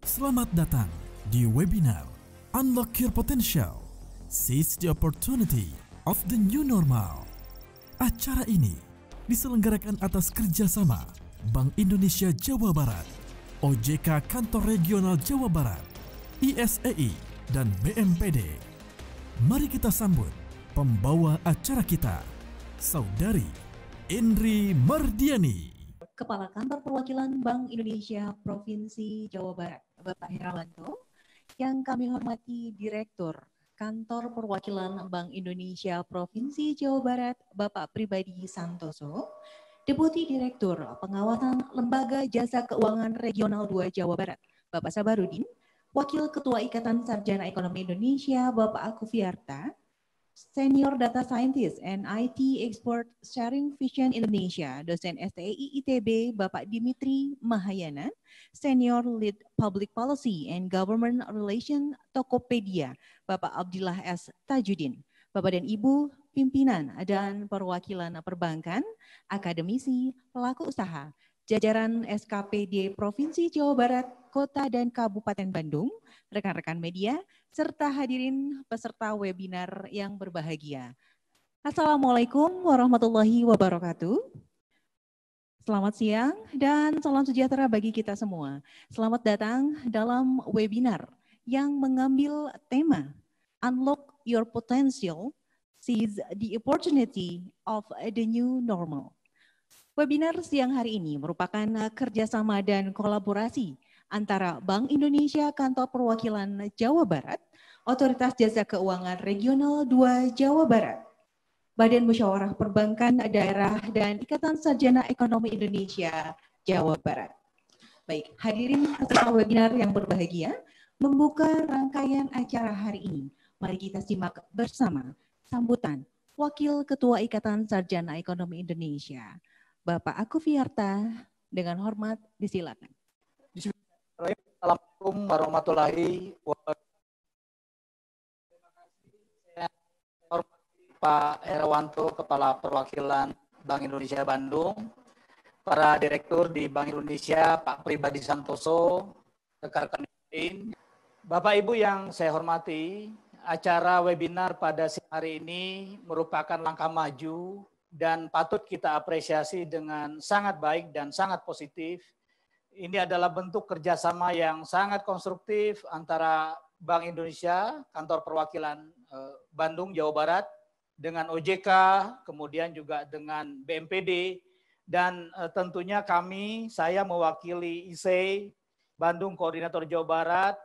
Selamat datang di webinar Unlock Your Potential, Seize the Opportunity of the New Normal. Acara ini diselenggarakan atas kerjasama Bank Indonesia Jawa Barat, OJK Kantor Regional Jawa Barat, ISEI, dan BMPD. Mari kita sambut pembawa acara kita, Saudari Indri Mardiani, Kepala Kantor Perwakilan Bank Indonesia Provinsi Jawa Barat, Bapak Herawanto, yang kami hormati Direktur Kantor Perwakilan Bank Indonesia Provinsi Jawa Barat, Bapak Pribadi Santoso, Deputi Direktur Pengawasan Lembaga Jasa Keuangan Regional 2 Jawa Barat, Bapak Sabarudin, Wakil Ketua Ikatan Sarjana Ekonomi Indonesia, Bapak Akufiarta, Senior Data Scientist and IT Export Sharing Vision Indonesia, dosen STI ITB, Bapak Dimitri Mahayana, Senior Lead Public Policy and Government Relation Tokopedia, Bapak Abdillah S. Tajudin, Bapak dan Ibu pimpinan dan perwakilan perbankan, akademisi, pelaku usaha, jajaran SKPD Provinsi Jawa Barat, Kota dan Kabupaten Bandung, rekan-rekan media, serta hadirin peserta webinar yang berbahagia. Assalamualaikum warahmatullahi wabarakatuh. Selamat siang dan salam sejahtera bagi kita semua. Selamat datang dalam webinar yang mengambil tema Unlock Your Potential, Seize the Opportunity of the New Normal. Webinar siang hari ini merupakan kerjasama dan kolaborasi antara Bank Indonesia Kantor Perwakilan Jawa Barat, Otoritas Jasa Keuangan Regional 2 Jawa Barat, Badan Musyawarah Perbankan Daerah, dan Ikatan Sarjana Ekonomi Indonesia Jawa Barat. Baik, hadirin peserta webinar yang berbahagia, membuka rangkaian acara hari ini, mari kita simak bersama sambutan Wakil Ketua Ikatan Sarjana Ekonomi Indonesia, Bapak Akufiarta, dengan hormat disilakan. Assalamualaikum warahmatullahi wabarakatuh. Saya hormati Pak Herawanto, Kepala Perwakilan Bank Indonesia Bandung, para direktur di Bank Indonesia, Pak Pribadi Santoso, rekan-rekan lain. Bapak Ibu yang saya hormati, acara webinar pada siang hari ini merupakan langkah maju dan patut kita apresiasi dengan sangat baik dan sangat positif. Ini adalah bentuk kerjasama yang sangat konstruktif antara Bank Indonesia, Kantor Perwakilan Bandung, Jawa Barat, dengan OJK, kemudian juga dengan BMPD, dan tentunya saya mewakili ISEI, Bandung Koordinator Jawa Barat,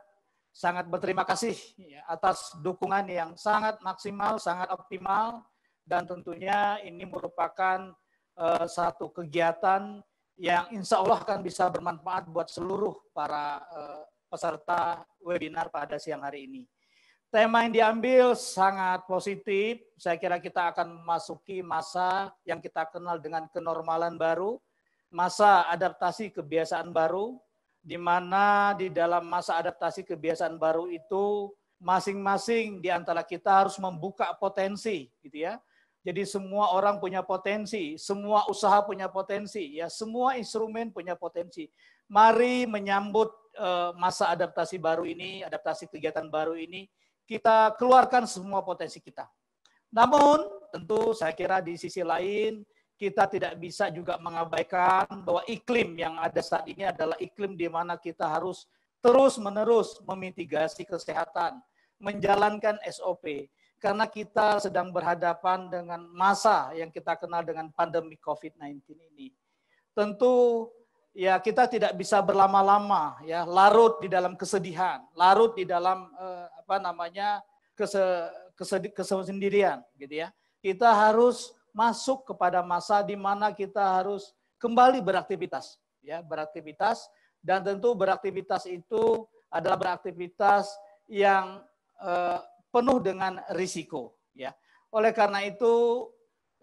sangat berterima kasih atas dukungan yang sangat maksimal, sangat optimal, dan tentunya ini merupakan satu kegiatan yang insya Allah akan bisa bermanfaat buat seluruh para peserta webinar pada siang hari ini. Tema yang diambil sangat positif, saya kira kita akan memasuki masa yang kita kenal dengan kenormalan baru, masa adaptasi kebiasaan baru, di mana di dalam masa adaptasi kebiasaan baru itu masing-masing di antara kita harus membuka potensi, gitu ya. Jadi semua orang punya potensi, semua usaha punya potensi, ya semua instrumen punya potensi. Mari menyambut masa adaptasi baru ini, adaptasi kegiatan baru ini, kita keluarkan semua potensi kita. Namun tentu saya kira di sisi lain kita tidak bisa juga mengabaikan bahwa iklim yang ada saat ini adalah iklim di mana kita harus terus-menerus memitigasi kesehatan, menjalankan SOP. Karena kita sedang berhadapan dengan masa yang kita kenal dengan pandemi COVID-19 ini. Tentu ya kita tidak bisa berlama-lama ya larut di dalam kesedihan, larut di dalam kesendirian gitu ya. Kita harus masuk kepada masa di mana kita harus kembali beraktivitas ya, beraktivitas, dan tentu beraktivitas itu adalah beraktivitas yang penuh dengan risiko ya. Oleh karena itu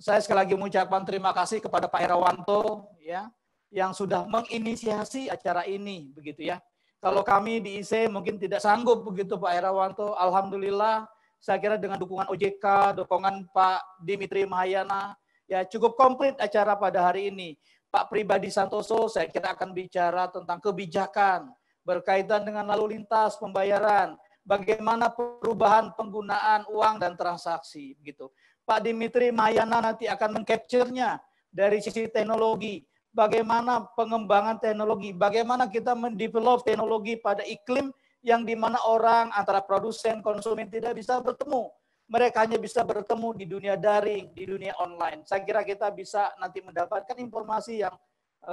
saya sekali lagi mengucapkan terima kasih kepada Pak Herawanto ya yang sudah menginisiasi acara ini begitu ya. Kalau kami di ISE mungkin tidak sanggup begitu Pak Herawanto, alhamdulillah saya kira dengan dukungan OJK, dukungan Pak Dimitri Mahayana ya cukup komplit acara pada hari ini. Pak Pribadi Santoso saya kira akan bicara tentang kebijakan, berkaitan dengan lalu lintas pembayaran, bagaimana perubahan penggunaan uang dan transaksi gitu. Pak Dimitri Mahayana nanti akan mengcapture-nya dari sisi teknologi, bagaimana pengembangan teknologi, bagaimana kita mendevelop teknologi pada iklim yang dimana orang antara produsen, konsumen tidak bisa bertemu. Mereka hanya bisa bertemu di dunia daring, di dunia online. Saya kira kita bisa nanti mendapatkan informasi yang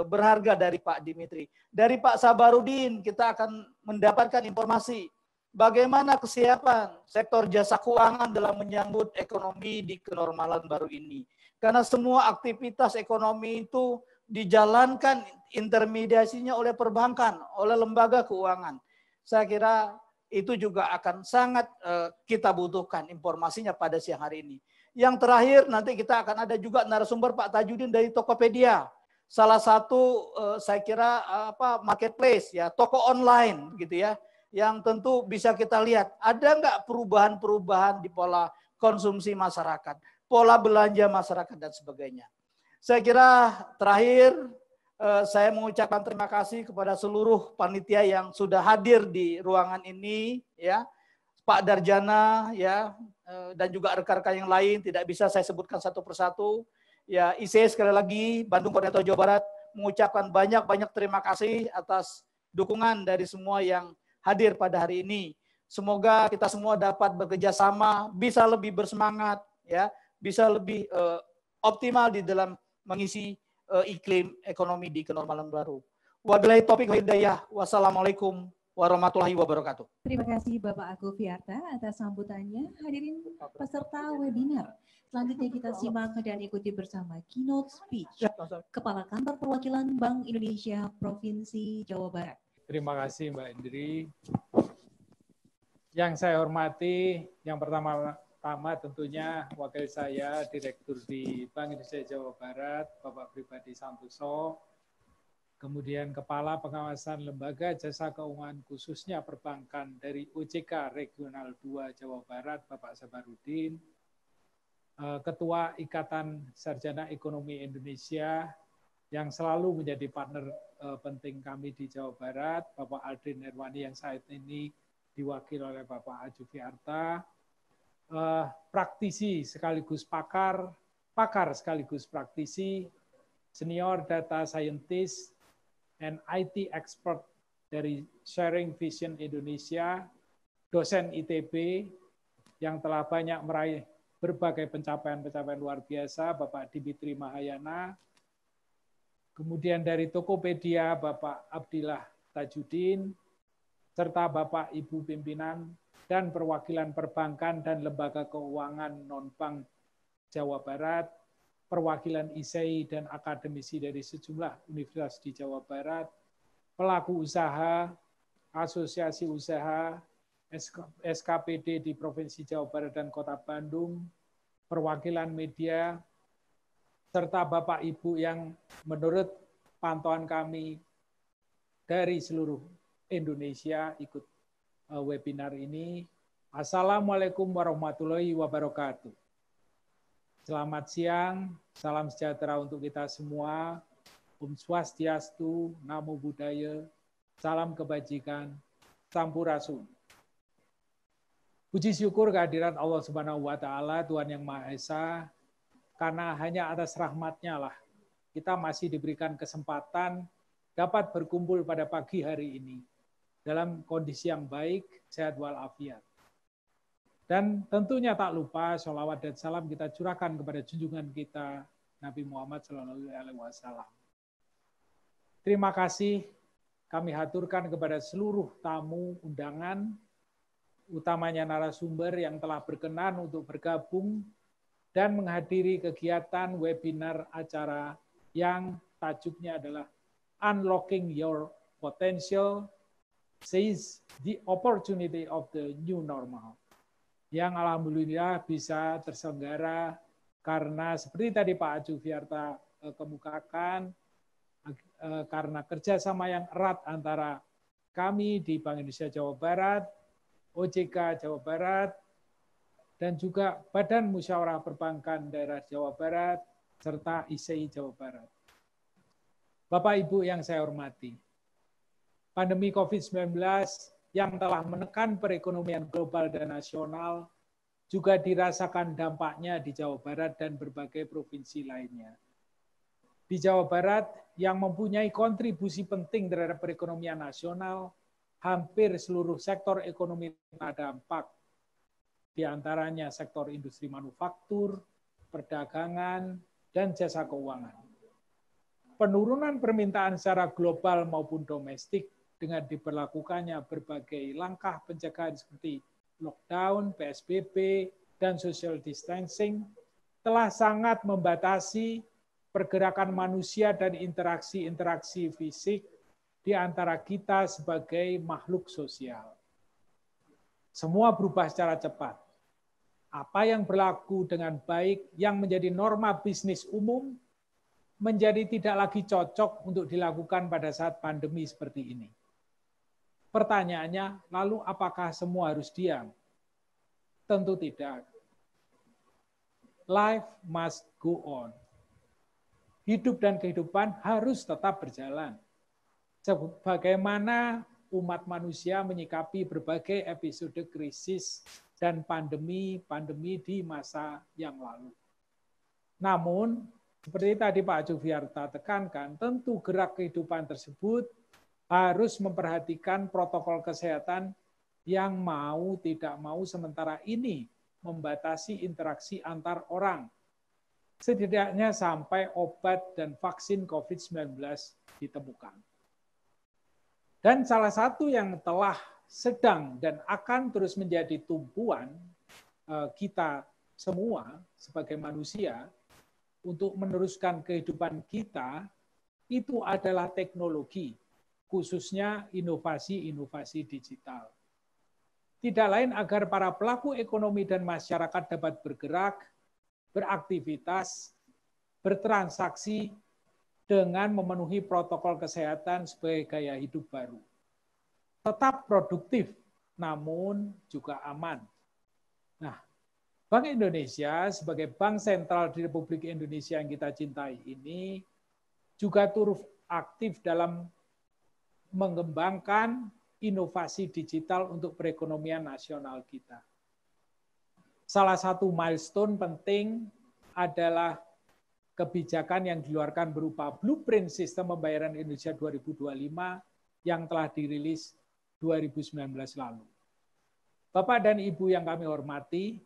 berharga dari Pak Dimitri. Dari Pak Sabarudin kita akan mendapatkan informasi bagaimana kesiapan sektor jasa keuangan dalam menyambut ekonomi di kenormalan baru ini. Karena semua aktivitas ekonomi itu dijalankan intermediasinya oleh perbankan, oleh lembaga keuangan. Saya kira itu juga akan sangat kita butuhkan informasinya pada siang hari ini. Yang terakhir nanti kita akan ada juga narasumber Pak Tajudin dari Tokopedia. Salah satu saya kira marketplace ya, toko online gitu ya, yang tentu bisa kita lihat ada nggak perubahan-perubahan di pola konsumsi masyarakat, pola belanja masyarakat dan sebagainya. Saya kira terakhir saya mengucapkan terima kasih kepada seluruh panitia yang sudah hadir di ruangan ini ya, Pak Darjana ya, dan juga rekan-rekan yang lain tidak bisa saya sebutkan satu persatu. Ya, IC sekali lagi Bandung Koordinator Jawa Barat mengucapkan banyak-banyak terima kasih atas dukungan dari semua yang hadir pada hari ini. Semoga kita semua dapat bekerja sama, bisa lebih bersemangat ya, bisa lebih optimal di dalam mengisi iklim ekonomi di kenormalan baru. Wabillahi taufiq wal hidayah. Wassalamualaikum warahmatullahi wabarakatuh. Terima kasih Bapak Agus Fiarta atas sambutannya. Hadirin peserta webinar. Selanjutnya kita simak dan ikuti bersama keynote speech Kepala Kantor Perwakilan Bank Indonesia Provinsi Jawa Barat. Terima kasih Mbak Indri. Yang saya hormati, yang pertama tentunya wakil saya, Direktur di Bank Indonesia Jawa Barat, Bapak Pribadi Santoso, kemudian Kepala Pengawasan Lembaga Jasa Keuangan khususnya Perbankan dari OJK Regional 2 Jawa Barat, Bapak Sabarudin, Ketua Ikatan Sarjana Ekonomi Indonesia yang selalu menjadi partner penting kami di Jawa Barat, Bapak Aldrin Herwani yang saat ini diwakili oleh Bapak Aju Fiarta, praktisi sekaligus pakar sekaligus praktisi, senior data scientist, and IT expert dari Sharing Vision Indonesia, dosen ITB yang telah banyak meraih berbagai pencapaian-pencapaian luar biasa, Bapak Dimitri Mahayana, kemudian dari Tokopedia, Bapak Abdillah Tajudin, serta Bapak Ibu pimpinan dan perwakilan perbankan dan lembaga keuangan non-bank Jawa Barat, perwakilan ISEI dan akademisi dari sejumlah universitas di Jawa Barat, pelaku usaha, asosiasi usaha, SKPD di Provinsi Jawa Barat dan Kota Bandung, perwakilan media, serta Bapak Ibu yang menurut pantauan kami dari seluruh Indonesia ikut webinar ini. Assalamualaikum warahmatullahi wabarakatuh. Selamat siang, salam sejahtera untuk kita semua. Om Swastiastu, Namo Buddhaya, salam kebajikan, Sampurasun. Puji syukur kehadiran Allah Subhanahu wa Ta'ala, Tuhan Yang Maha Esa, karena hanya atas rahmat-Nya lah kita masih diberikan kesempatan dapat berkumpul pada pagi hari ini dalam kondisi yang baik, sehat walafiat. Dan tentunya tak lupa sholawat dan salam kita curahkan kepada junjungan kita Nabi Muhammad SAW. Terima kasih kami haturkan kepada seluruh tamu undangan, utamanya narasumber yang telah berkenan untuk bergabung dan menghadiri kegiatan webinar acara yang tajuknya adalah Unlocking Your Potential, Seize the Opportunity of the New Normal, yang alhamdulillah bisa terselenggara karena seperti tadi Pak Aju Fiarta kemukakan, karena kerjasama yang erat antara kami di Bank Indonesia Jawa Barat, OJK Jawa Barat, dan juga Badan Musyawarah Perbankan Daerah Jawa Barat, serta ISEI Jawa Barat. Bapak Ibu yang saya hormati, Pandemi COVID-19 yang telah menekan perekonomian global dan nasional juga dirasakan dampaknya di Jawa Barat dan berbagai provinsi lainnya. Di Jawa Barat yang mempunyai kontribusi penting terhadap perekonomian nasional, hampir seluruh sektor ekonomi terkena dampak, di antaranya sektor industri manufaktur, perdagangan, dan jasa keuangan. Penurunan permintaan secara global maupun domestik dengan diberlakukannya berbagai langkah pencegahan seperti lockdown, PSBB, dan social distancing telah sangat membatasi pergerakan manusia dan interaksi-interaksi fisik di antara kita sebagai makhluk sosial. Semua berubah secara cepat. Apa yang berlaku dengan baik yang menjadi norma bisnis umum menjadi tidak lagi cocok untuk dilakukan pada saat pandemi seperti ini. Pertanyaannya, lalu apakah semua harus diam? Tentu tidak. Life must go on. Hidup dan kehidupan harus tetap berjalan. Sebagaimana umat manusia menyikapi berbagai episode krisis dan pandemi di masa yang lalu. Namun, seperti tadi Pak Juviarta tekankan, tentu gerak kehidupan tersebut harus memperhatikan protokol kesehatan yang mau tidak mau sementara ini membatasi interaksi antar orang. Setidaknya sampai obat dan vaksin COVID-19 ditemukan. Dan salah satu yang telah sedang dan akan terus menjadi tumpuan kita semua sebagai manusia untuk meneruskan kehidupan kita itu adalah teknologi, khususnya inovasi-inovasi digital. Tidak lain agar para pelaku ekonomi dan masyarakat dapat bergerak, beraktivitas, bertransaksi dengan memenuhi protokol kesehatan sebagai gaya hidup baru. Tetap produktif, namun juga aman. Nah, Bank Indonesia sebagai bank sentral di Republik Indonesia yang kita cintai ini juga turut aktif dalam mengembangkan inovasi digital untuk perekonomian nasional kita. Salah satu milestone penting adalah kebijakan yang dikeluarkan berupa Blueprint Sistem Pembayaran Indonesia 2025 yang telah dirilis 2019 lalu. Bapak dan Ibu yang kami hormati,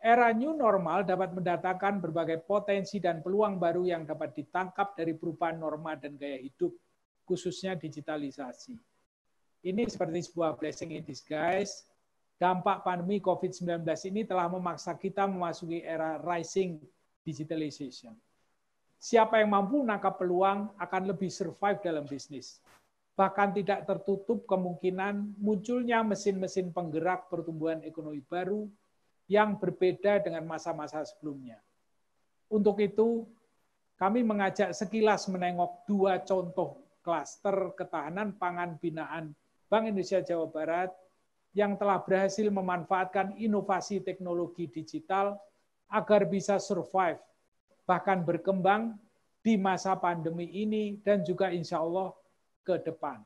era new normal dapat mendatangkan berbagai potensi dan peluang baru yang dapat ditangkap dari perubahan norma dan gaya hidup, khususnya digitalisasi. Ini seperti sebuah blessing in disguise. Dampak pandemi COVID-19 ini telah memaksa kita memasuki era rising digitalization. Siapa yang mampu menangkap peluang akan lebih survive dalam bisnis. Bahkan tidak tertutup kemungkinan munculnya mesin-mesin penggerak pertumbuhan ekonomi baru yang berbeda dengan masa-masa sebelumnya. Untuk itu, kami mengajak sekilas menengok dua contoh klaster ketahanan pangan binaan Bank Indonesia Jawa Barat yang telah berhasil memanfaatkan inovasi teknologi digital agar bisa survive, bahkan berkembang di masa pandemi ini dan juga insya Allah ke depan.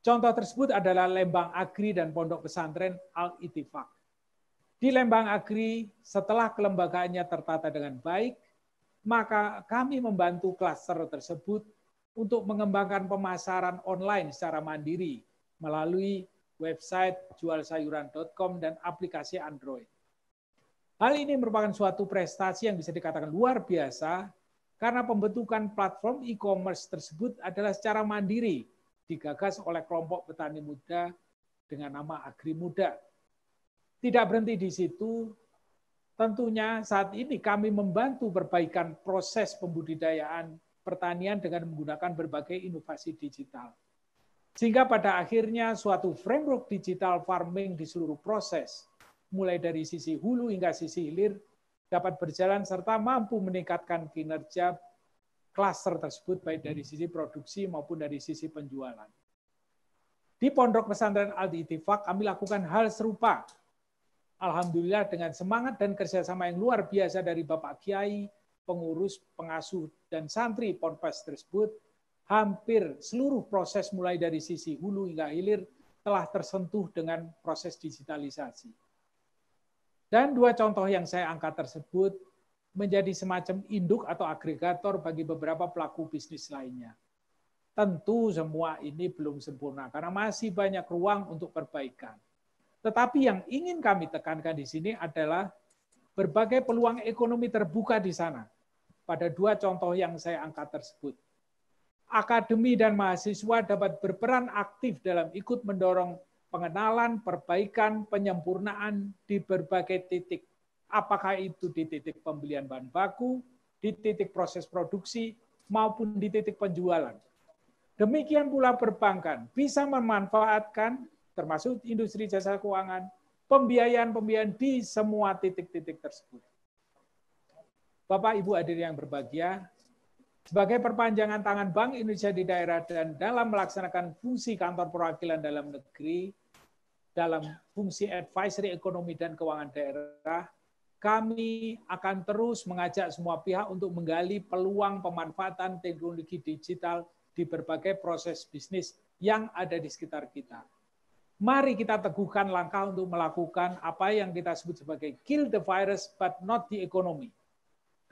Contoh tersebut adalah Lembang Agri dan Pondok Pesantren Al-Ittifaq. Di Lembang Agri, setelah kelembagaannya tertata dengan baik, maka kami membantu klaster tersebut untuk mengembangkan pemasaran online secara mandiri melalui website jualsayuran.com dan aplikasi Android. Hal ini merupakan suatu prestasi yang bisa dikatakan luar biasa karena pembentukan platform e-commerce tersebut adalah secara mandiri, digagas oleh kelompok petani muda dengan nama Agri Muda. Tidak berhenti di situ, tentunya saat ini kami membantu perbaikan proses pembudidayaan pertanian dengan menggunakan berbagai inovasi digital. Sehingga pada akhirnya suatu framework digital farming di seluruh proses, mulai dari sisi hulu hingga sisi hilir, dapat berjalan serta mampu meningkatkan kinerja klaster tersebut baik dari sisi produksi maupun dari sisi penjualan. Di Pondok Pesantren Al-Ittifaq kami lakukan hal serupa. Alhamdulillah dengan semangat dan kerjasama yang luar biasa dari Bapak Kiai, pengurus, pengasuh, dan santri Ponpes tersebut, hampir seluruh proses mulai dari sisi hulu hingga hilir telah tersentuh dengan proses digitalisasi. Dan dua contoh yang saya angkat tersebut menjadi semacam induk atau agregator bagi beberapa pelaku bisnis lainnya. Tentu semua ini belum sempurna karena masih banyak ruang untuk perbaikan. Tetapi yang ingin kami tekankan di sini adalah berbagai peluang ekonomi terbuka di sana pada dua contoh yang saya angkat tersebut. Akademi dan mahasiswa dapat berperan aktif dalam ikut mendorong pengenalan, perbaikan, penyempurnaan di berbagai titik. Apakah itu di titik pembelian bahan baku, di titik proses produksi, maupun di titik penjualan. Demikian pula perbankan bisa memanfaatkan, termasuk industri jasa keuangan, pembiayaan-pembiayaan di semua titik-titik tersebut. Bapak, Ibu hadirin yang berbahagia, sebagai perpanjangan tangan Bank Indonesia di daerah dan dalam melaksanakan fungsi kantor perwakilan dalam negeri, dalam fungsi advisory ekonomi dan keuangan daerah, kami akan terus mengajak semua pihak untuk menggali peluang pemanfaatan teknologi digital di berbagai proses bisnis yang ada di sekitar kita. Mari kita teguhkan langkah untuk melakukan apa yang kita sebut sebagai kill the virus but not the economy.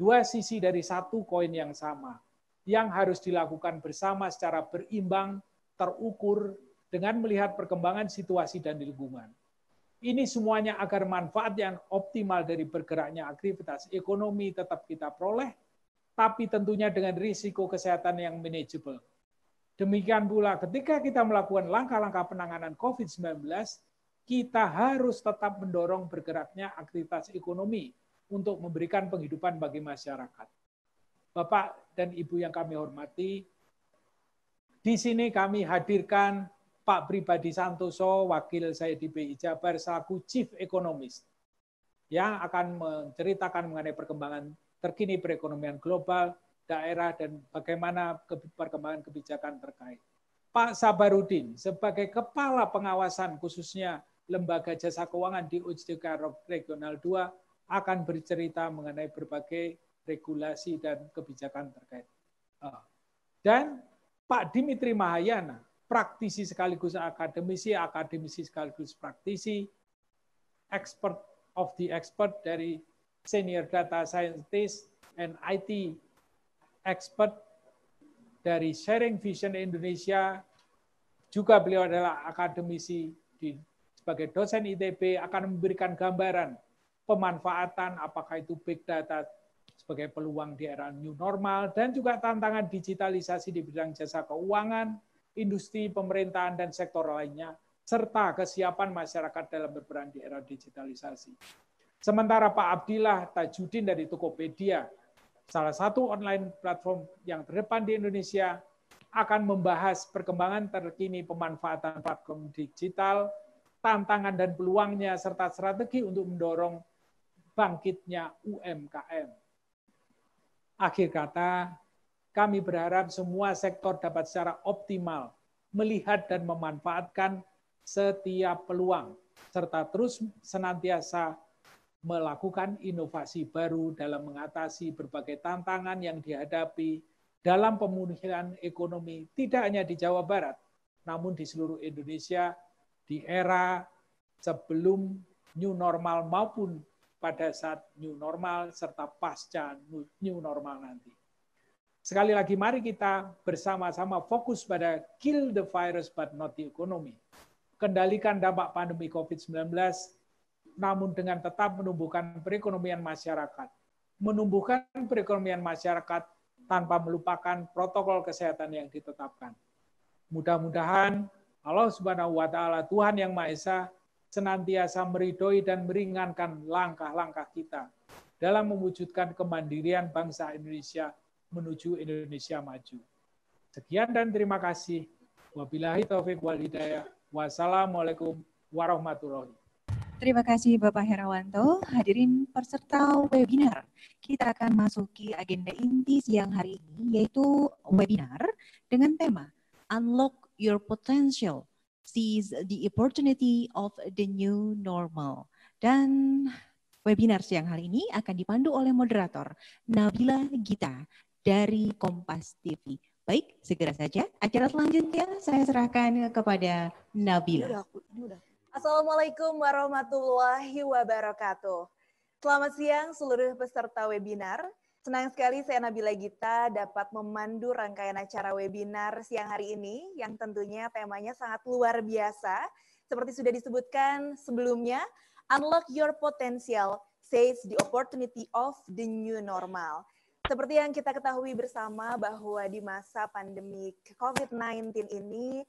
Dua sisi dari satu koin yang sama, yang harus dilakukan bersama secara berimbang, terukur, dengan melihat perkembangan situasi dan lingkungan. Ini semuanya agar manfaat yang optimal dari bergeraknya aktivitas ekonomi tetap kita peroleh, tapi tentunya dengan risiko kesehatan yang manageable. Demikian pula ketika kita melakukan langkah-langkah penanganan COVID-19, kita harus tetap mendorong bergeraknya aktivitas ekonomi untuk memberikan penghidupan bagi masyarakat. Bapak dan Ibu yang kami hormati, di sini kami hadirkan Pak Pribadi Santoso, wakil saya di BI Jabar, selaku Chief Economist, yang akan menceritakan mengenai perkembangan terkini perekonomian global, daerah, dan bagaimana perkembangan kebijakan terkait. Pak Sabarudin, sebagai Kepala Pengawasan khususnya Lembaga Jasa Keuangan di OJK Regional 2, akan bercerita mengenai berbagai regulasi dan kebijakan terkait. Dan Pak Dimitri Mahayana, praktisi sekaligus akademisi, akademisi sekaligus praktisi, expert of the expert dari senior data scientist and IT expert dari Sharing Vision Indonesia, juga beliau adalah akademisi sebagai dosen ITB, akan memberikan gambaran pemanfaatan apakah itu big data sebagai peluang di era new normal dan juga tantangan digitalisasi di bidang jasa keuangan, industri, pemerintahan, dan sektor lainnya, serta kesiapan masyarakat dalam berperan di era digitalisasi. Sementara Pak Abdillah Tajudin dari Tokopedia, salah satu online platform yang terdepan di Indonesia, akan membahas perkembangan terkini pemanfaatan platform digital, tantangan dan peluangnya, serta strategi untuk mendorong bangkitnya UMKM. Akhir kata, kami berharap semua sektor dapat secara optimal melihat dan memanfaatkan setiap peluang, serta terus senantiasa melakukan inovasi baru dalam mengatasi berbagai tantangan yang dihadapi dalam pemulihan ekonomi tidak hanya di Jawa Barat, namun di seluruh Indonesia di era sebelum new normal maupun pada saat new normal serta pasca new normal nanti. Sekali lagi mari kita bersama-sama fokus pada kill the virus but not the economy. Kendalikan dampak pandemi COVID-19 namun dengan tetap menumbuhkan perekonomian masyarakat. Menumbuhkan perekonomian masyarakat tanpa melupakan protokol kesehatan yang ditetapkan. Mudah-mudahan Allah Subhanahu wa Ta'ala, Tuhan Yang Maha Esa, senantiasa meridhoi dan meringankan langkah-langkah kita dalam mewujudkan kemandirian bangsa Indonesia menuju Indonesia maju. Sekian dan terima kasih. Wabillahi taufiq wal hidayah. Wassalamualaikum warahmatullahi wabarakatuh. Terima kasih Bapak Herawanto. Hadirin peserta webinar, kita akan masuki agenda inti siang hari ini, yaitu webinar dengan tema Unlock Your Potential, Seize the Opportunity of the New Normal. Dan webinar siang hari ini akan dipandu oleh moderator Nabila Gita dari Kompas TV. Baik, segera saja. Acara selanjutnya saya serahkan kepada Nabila. Assalamualaikum warahmatullahi wabarakatuh. Selamat siang seluruh peserta webinar. Senang sekali saya Nabila Gita dapat memandu rangkaian acara webinar siang hari ini yang tentunya temanya sangat luar biasa. Seperti sudah disebutkan sebelumnya, Unlock Your Potential, Seize the Opportunity of the New Normal. Seperti yang kita ketahui bersama bahwa di masa pandemi COVID-19 ini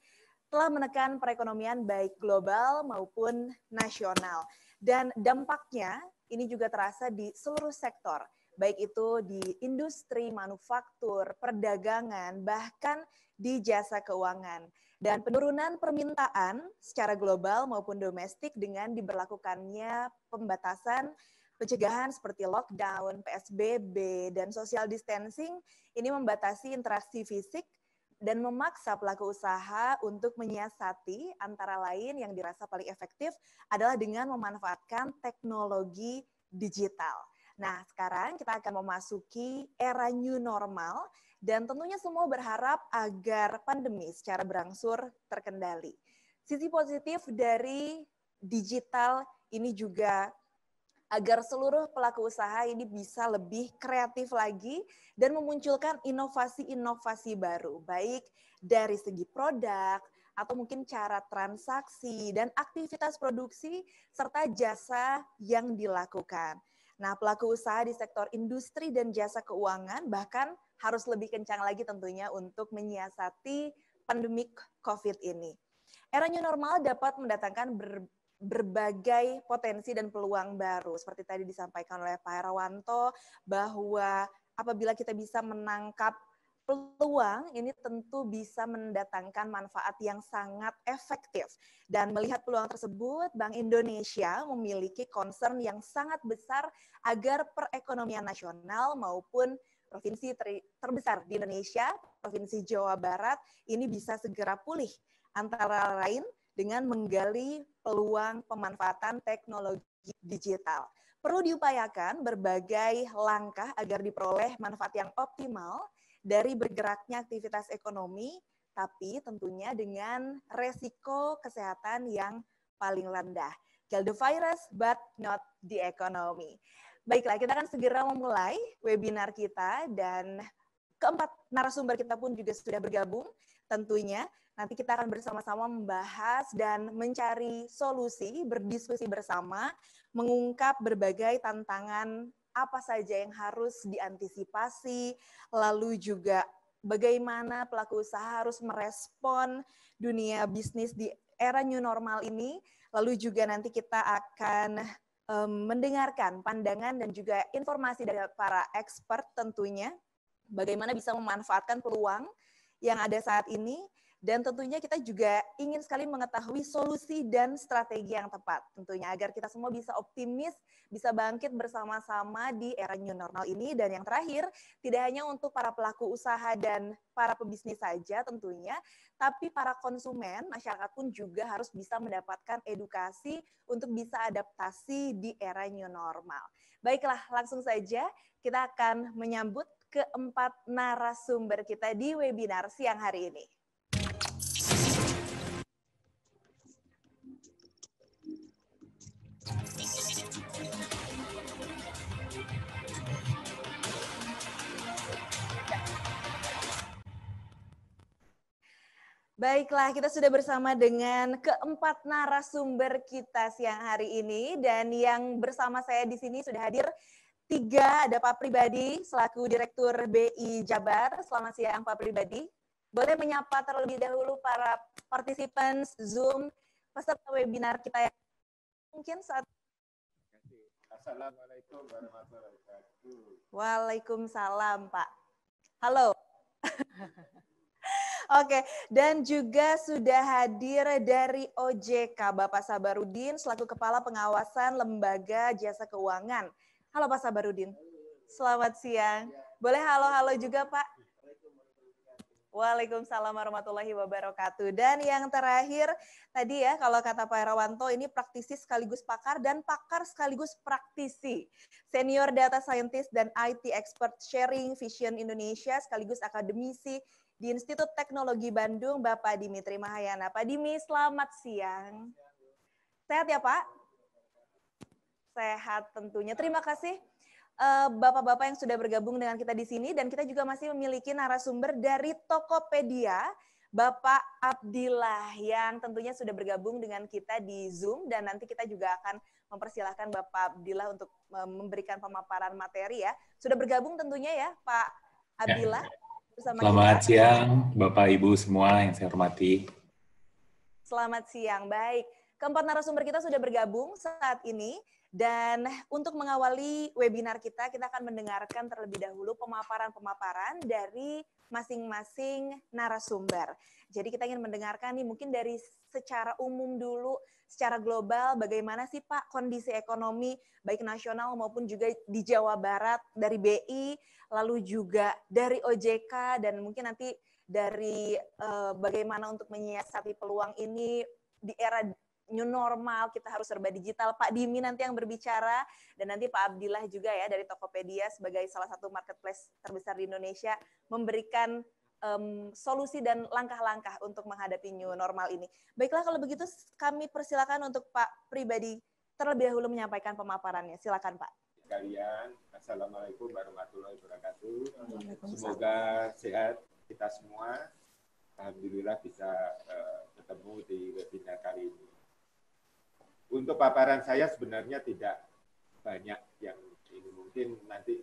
telah menekan perekonomian baik global maupun nasional. Dan dampaknya ini juga terasa di seluruh sektor, baik itu di industri, manufaktur, perdagangan, bahkan di jasa keuangan. Dan penurunan permintaan secara global maupun domestik dengan diberlakukannya pembatasan pencegahan seperti lockdown, PSBB, dan social distancing ini membatasi interaksi fisik dan memaksa pelaku usaha untuk menyiasati antara lain yang dirasa paling efektif adalah dengan memanfaatkan teknologi digital. Nah, sekarang kita akan memasuki era new normal dan tentunya semua berharap agar pandemi secara berangsur terkendali. Sisi positif dari digital ini juga agar seluruh pelaku usaha ini bisa lebih kreatif lagi dan memunculkan inovasi-inovasi baru, baik dari segi produk, atau mungkin cara transaksi, dan aktivitas produksi, serta jasa yang dilakukan. Nah, pelaku usaha di sektor industri dan jasa keuangan bahkan harus lebih kencang lagi tentunya untuk menyiasati pandemik COVID ini. Era new normal dapat mendatangkan berbagai potensi dan peluang baru. Seperti tadi disampaikan oleh Pak Herawanto, bahwa apabila kita bisa menangkap peluang, ini tentu bisa mendatangkan manfaat yang sangat efektif. Dan melihat peluang tersebut, Bank Indonesia memiliki concern yang sangat besar agar perekonomian nasional maupun provinsi terbesar di Indonesia, Provinsi Jawa Barat, ini bisa segera pulih. Antara lain, dengan menggali peluang pemanfaatan teknologi digital. Perlu diupayakan berbagai langkah agar diperoleh manfaat yang optimal dari bergeraknya aktivitas ekonomi, tapi tentunya dengan resiko kesehatan yang paling rendah. Kill the virus, but not the economy. Baiklah, kita akan segera memulai webinar kita dan keempat narasumber kita pun juga sudah bergabung tentunya. Nanti kita akan bersama-sama membahas dan mencari solusi, berdiskusi bersama, mengungkap berbagai tantangan apa saja yang harus diantisipasi, lalu juga bagaimana pelaku usaha harus merespon dunia bisnis di era new normal ini, lalu juga nanti kita akan mendengarkan pandangan dan juga informasi dari para expert tentunya, bagaimana bisa memanfaatkan peluang yang ada saat ini. Dan tentunya kita juga ingin sekali mengetahui solusi dan strategi yang tepat tentunya agar kita semua bisa optimis, bisa bangkit bersama-sama di era new normal ini. Dan yang terakhir, tidak hanya untuk para pelaku usaha dan para pebisnis saja tentunya, tapi para konsumen, masyarakat pun juga harus bisa mendapatkan edukasi untuk bisa adaptasi di era new normal. Baiklah, langsung saja kita akan menyambut keempat narasumber kita di webinar siang hari ini. Baiklah, kita sudah bersama dengan keempat narasumber kita siang hari ini, dan yang bersama saya di sini sudah hadir tiga. Ada Pak Pribadi selaku Direktur BI Jabar. Selamat siang Pak Pribadi. Boleh menyapa terlebih dahulu para partisipan Zoom peserta webinar kita yang mungkin saat. Assalamualaikum warahmatullahi wabarakatuh. Waalaikumsalam Pak. Halo. Oke, dan juga sudah hadir dari OJK Bapak Sabarudin selaku Kepala Pengawasan Lembaga Jasa Keuangan. Halo Pak Sabarudin. Selamat siang. Boleh halo-halo juga Pak? Waalaikumsalam warahmatullahi wabarakatuh. Dan yang terakhir tadi ya, kalau kata Pak Herawanto, ini praktisi sekaligus pakar dan pakar sekaligus praktisi. Senior Data Scientist dan IT Expert Sharing Vision Indonesia sekaligus akademisi di Institut Teknologi Bandung, Bapak Dimitri Mahayana. Pak Dimi, selamat siang. Sehat ya Pak? Sehat tentunya. Terima kasih Bapak-bapak yang sudah bergabung dengan kita di sini, dan kita juga masih memiliki narasumber dari Tokopedia, Bapak Abdillah, yang tentunya sudah bergabung dengan kita di Zoom, dan nanti kita juga akan mempersilahkan Bapak Abdillah untuk memberikan pemaparan materi ya. Sudah bergabung tentunya ya Pak Abdillah bersama Selamat kita. siang Bapak Ibu semua yang saya hormati. Selamat siang, baik. Keempat narasumber kita sudah bergabung saat ini. Dan untuk mengawali webinar kita akan mendengarkan terlebih dahulu pemaparan-pemaparan dari masing-masing narasumber. Jadi kita ingin mendengarkan nih mungkin dari secara umum dulu, secara global bagaimana sih Pak kondisi ekonomi baik nasional maupun juga di Jawa Barat dari BI, lalu juga dari OJK, dan mungkin nanti dari bagaimana untuk menyiasati peluang ini di era new normal, kita harus serba digital. Pak Dimi nanti yang berbicara, dan nanti Pak Abdillah juga ya dari Tokopedia sebagai salah satu marketplace terbesar di Indonesia memberikan solusi dan langkah-langkah untuk menghadapi new normal ini. Baiklah, kalau begitu kami persilakan untuk Pak Pribadi terlebih dahulu menyampaikan pemaparannya. Silakan Pak. Sekalian, Assalamualaikum warahmatullahi wabarakatuh. Semoga sehat kita semua. Alhamdulillah bisa ketemu di webinar kali ini. Untuk paparan saya sebenarnya tidak banyak yang ini, mungkin nanti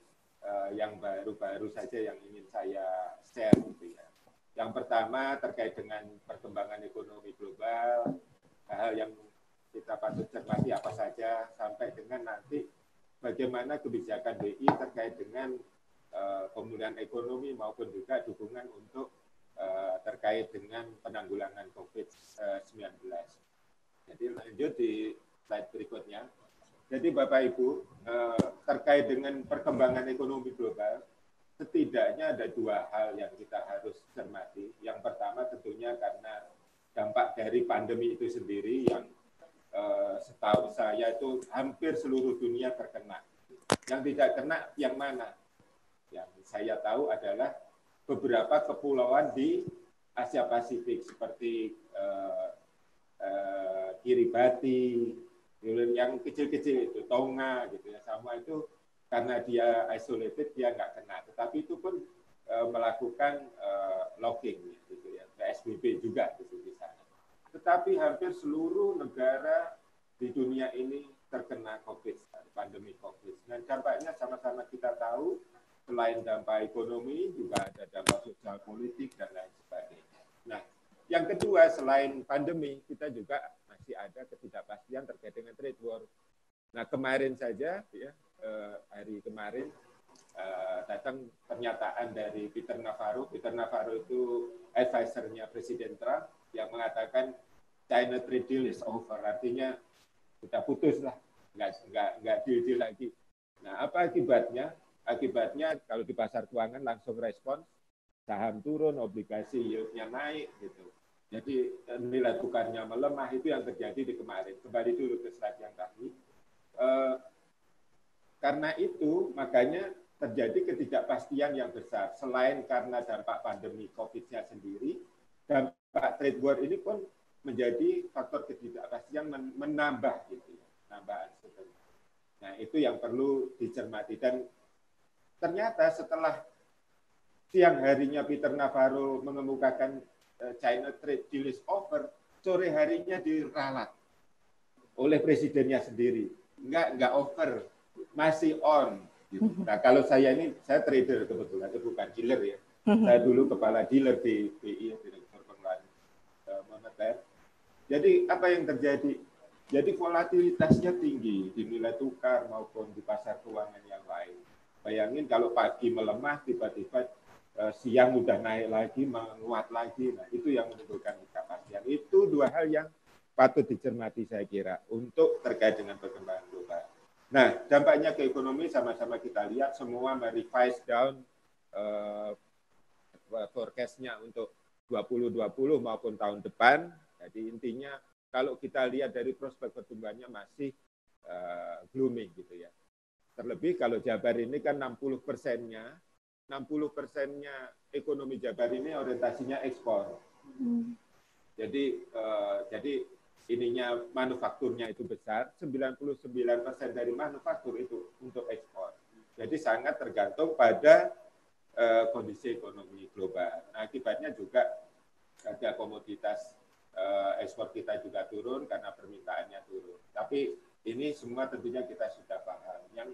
yang baru-baru saja yang ingin saya share gitu ya. Yang pertama terkait dengan perkembangan ekonomi global, hal yang kita patut cermati apa saja, sampai dengan nanti bagaimana kebijakan BI terkait dengan pemulihan ekonomi maupun juga dukungan untuk terkait dengan penanggulangan COVID-19. Jadi lanjut di slide berikutnya. Jadi Bapak Ibu, terkait dengan perkembangan ekonomi global, setidaknya ada dua hal yang kita harus cermati. Yang pertama tentunya karena dampak dari pandemi itu sendiri yang setahu saya itu hampir seluruh dunia terkena. Yang tidak kena yang mana? Yang saya tahu adalah beberapa kepulauan di Asia Pasifik seperti Kiribati, yang kecil-kecil itu, Tonga gitu ya, sama itu karena dia isolated dia nggak kena, tetapi itu pun melakukan locking gitu ya, PSBB juga gitu di sana. Tetapi hampir seluruh negara di dunia ini terkena COVID, pandemi COVID. Dan dampaknya sama-sama kita tahu, selain dampak ekonomi juga ada dampak sosial politik dan lain sebagainya. Nah, yang kedua, selain pandemi, kita juga masih ada ketidakpastian terkait dengan trade war. Nah, kemarin saja, ya, hari kemarin, datang pernyataan dari Peter Navarro. Peter Navarro itu advisor-nya Presiden Trump yang mengatakan China trade deal is over. Artinya kita putus lah, nggak deal lagi. Nah, apa akibatnya? Akibatnya kalau di pasar keuangan langsung respon, saham turun, obligasi yield-nya naik gitu. Jadi nilai tukarnya melemah, itu yang terjadi di kemarin. Kembali dulu ke slide yang tadi. Karena itu makanya terjadi ketidakpastian yang besar. Selain karena dampak pandemi COVID-nya sendiri, dampak trade war ini pun menjadi faktor ketidakpastian menambah gitu ya, penambahan sebenarnya. Nah, itu yang perlu dicermati. Dan ternyata setelah siang harinya Peter Navarro mengemukakan China trade deal is over, sore harinya diralat oleh presidennya sendiri. Enggak over, masih on. Gitu. Nah, kalau saya trader kebetulan, itu bukan dealer ya. Saya dulu kepala dealer di BI, Direktur Pengelolaan Moneter. Jadi apa yang terjadi? Jadi volatilitasnya tinggi di nilai tukar maupun di pasar keuangan yang lain. Bayangin kalau pagi melemah, tiba-tiba siang udah naik lagi, menguat lagi. Nah, itu yang menimbulkan ketidakpastian. Itu dua hal yang patut dicermati saya kira untuk terkait dengan perkembangan global. Nah, dampaknya ke ekonomi sama-sama kita lihat semua merevise down forecast-nya untuk 2020 maupun tahun depan. Jadi intinya kalau kita lihat dari prospek pertumbuhannya masih gloomy gitu ya. Terlebih kalau Jabar ini kan 60%-nya 60%-nya ekonomi Jabar ini orientasinya ekspor. Jadi ininya manufakturnya itu besar, 99% dari manufaktur itu untuk ekspor. Jadi sangat tergantung pada kondisi ekonomi global. Nah, akibatnya juga harga komoditas ekspor kita juga turun karena permintaannya turun. Tapi ini semua tentunya kita sudah paham. Yang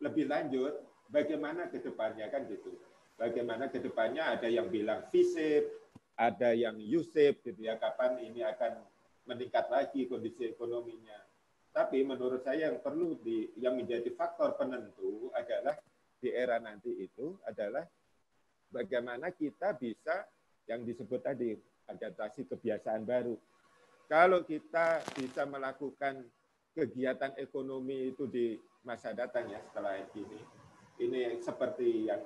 lebih lanjut, bagaimana ke depannya kan gitu. Bagaimana ke depannya ada yang bilang V-shape, ada yang U-shape gitu ya, kapan ini akan meningkat lagi kondisi ekonominya. Tapi menurut saya yang perlu yang menjadi faktor penentu adalah di era nanti itu adalah bagaimana kita bisa yang disebut tadi adaptasi kebiasaan baru. Kalau kita bisa melakukan kegiatan ekonomi itu di masa datang ya setelah ini seperti yang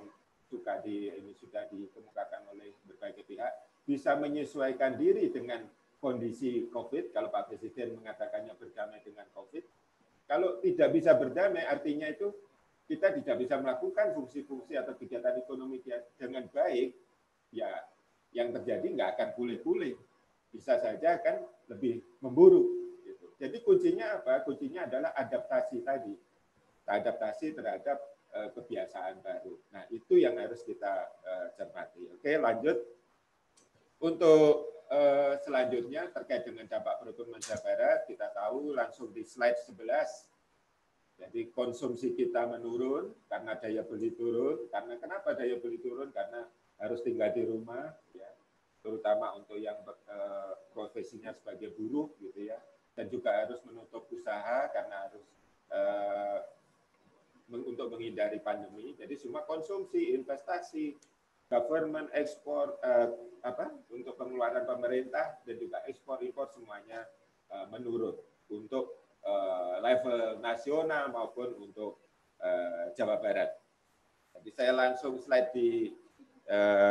ini sudah dikemukakan oleh berbagai pihak, bisa menyesuaikan diri dengan kondisi COVID. Kalau Pak Presiden mengatakannya berdamai dengan COVID, kalau tidak bisa berdamai artinya itu kita tidak bisa melakukan fungsi-fungsi atau kegiatan ekonomi dengan baik, ya yang terjadi nggak akan pulih-pulih, bisa saja akan lebih memburuk. Gitu. Jadi kuncinya apa? Kuncinya adalah adaptasi tadi, adaptasi terhadap kebiasaan baru. Nah itu yang harus kita cermati. Oke, lanjut. Untuk selanjutnya terkait dengan dampak perekonomian Jawa Barat, kita tahu langsung di slide 11. Jadi konsumsi kita menurun karena daya beli turun. Karena kenapa daya beli turun? Karena harus tinggal di rumah, ya, terutama untuk yang profesinya sebagai buruh, gitu ya, dan juga harus menutup usaha karena harus untuk menghindari pandemi. Jadi semua konsumsi, investasi, government, ekspor, untuk pengeluaran pemerintah dan juga ekspor impor semuanya menurun untuk level nasional maupun untuk Jawa Barat. Jadi saya langsung slide di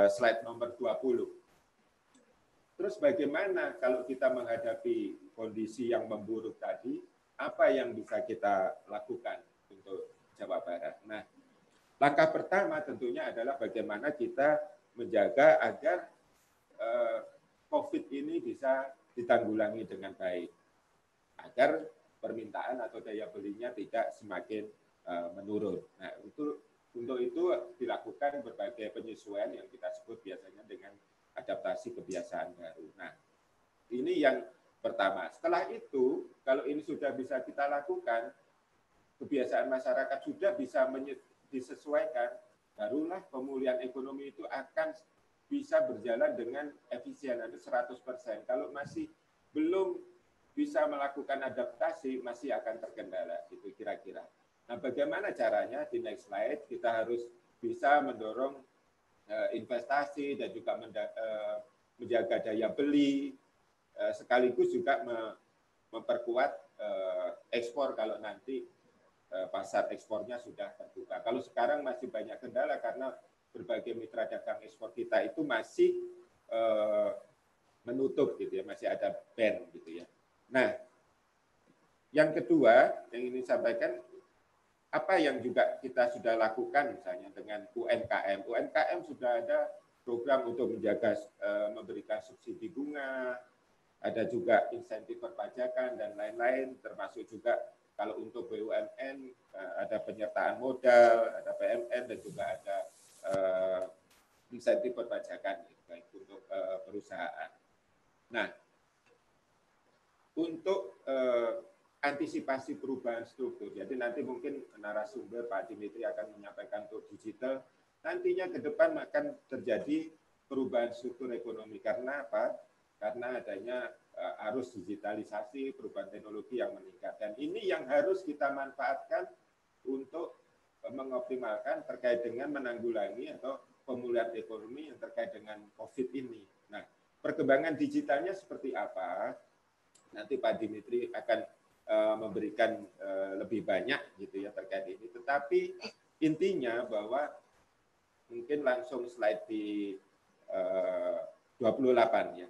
slide nomor 20. Terus bagaimana kalau kita menghadapi kondisi yang memburuk tadi, apa yang bisa kita lakukan untuk Jawa Barat? Nah, langkah pertama tentunya adalah bagaimana kita menjaga agar COVID ini bisa ditanggulangi dengan baik, agar permintaan atau daya belinya tidak semakin menurun. Nah, untuk itu dilakukan berbagai penyesuaian yang kita sebut biasanya dengan adaptasi kebiasaan baru. Nah, ini yang pertama. Setelah itu, kalau ini sudah bisa kita lakukan, kebiasaan masyarakat sudah bisa disesuaikan, barulah pemulihan ekonomi itu akan bisa berjalan dengan efisien, ada 100%. Kalau masih belum bisa melakukan adaptasi, masih akan terkendala, itu kira-kira. Nah, bagaimana caranya? Di next slide, kita harus bisa mendorong investasi dan juga menjaga daya beli, sekaligus juga memperkuat ekspor kalau nanti pasar ekspornya sudah terbuka. Kalau sekarang masih banyak kendala karena berbagai mitra dagang ekspor kita itu masih menutup gitu ya, masih ada ban gitu ya. Nah, yang kedua yang ingin sampaikan, apa yang juga kita sudah lakukan misalnya dengan UMKM. UMKM sudah ada program untuk menjaga, memberikan subsidi bunga, ada juga insentif perpajakan dan lain-lain, termasuk juga kalau untuk BUMN ada penyertaan modal, ada PMN dan juga ada insentif perpajakan baik untuk perusahaan. Nah, untuk antisipasi perubahan struktur. Jadi nanti mungkin narasumber Pak Dimitri akan menyampaikan untuk digital. Nantinya ke depan akan terjadi perubahan struktur ekonomi. Karena apa? Karena adanya arus digitalisasi, perubahan teknologi yang meningkat. Dan ini yang harus kita manfaatkan untuk mengoptimalkan terkait dengan menanggulangi atau pemulihan ekonomi yang terkait dengan COVID ini. Nah, perkembangan digitalnya seperti apa? Nanti Pak Dimitri akan memberikan lebih banyak gitu ya terkait ini. Tetapi intinya bahwa mungkin langsung slide di 28 ya.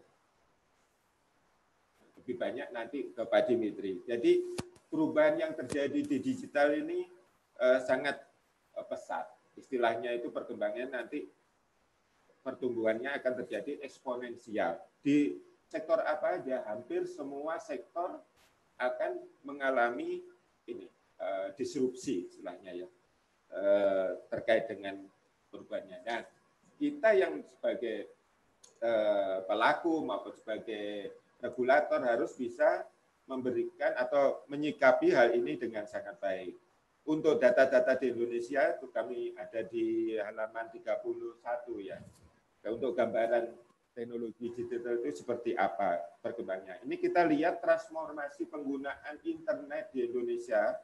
Lebih banyak nanti ke Pak Dimitri. Jadi perubahan yang terjadi di digital ini sangat pesat. istilahnya itu perkembangannya nanti pertumbuhannya akan terjadi eksponensial. Di sektor apa aja, hampir semua sektor akan mengalami ini disrupsi istilahnya ya, terkait dengan perubahannya. Nah, kita yang sebagai pelaku maupun sebagai regulator harus bisa memberikan atau menyikapi hal ini dengan sangat baik. Untuk data-data di Indonesia itu kami ada di halaman 31 ya. Untuk gambaran teknologi digital itu seperti apa perkembangannya. Ini kita lihat transformasi penggunaan internet di Indonesia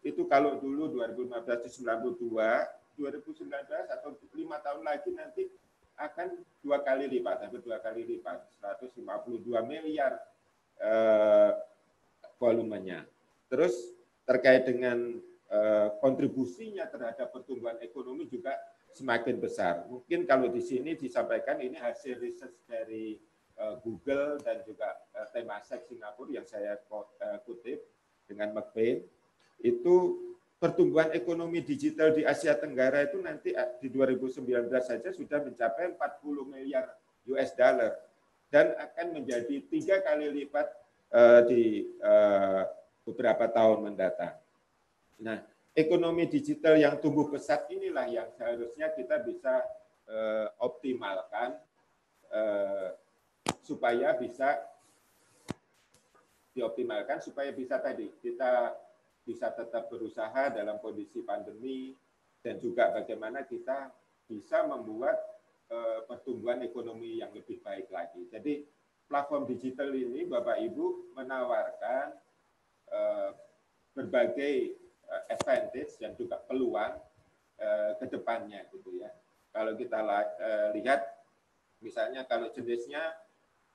itu kalau dulu 2015 itu 92, 2019 atau 5 tahun lagi nanti akan 2 kali lipat, hampir 2 kali lipat, 152 miliar volumenya. Terus terkait dengan kontribusinya terhadap pertumbuhan ekonomi juga semakin besar. Mungkin kalau di sini disampaikan ini hasil riset dari Google dan juga Temasek Singapura yang saya kutip dengan McBain, itu pertumbuhan ekonomi digital di Asia Tenggara itu nanti di 2019 saja sudah mencapai 40 miliar US dollar dan akan menjadi 3 kali lipat di beberapa tahun mendatang. Nah, ekonomi digital yang tumbuh pesat inilah yang seharusnya kita bisa optimalkan supaya bisa dioptimalkan, supaya bisa tadi kita bisa tetap berusaha dalam kondisi pandemi dan juga bagaimana kita bisa membuat pertumbuhan ekonomi yang lebih baik lagi. Jadi platform digital ini Bapak Ibu menawarkan berbagai advantage dan juga peluang ke depannya gitu ya. Kalau kita lihat misalnya kalau jenisnya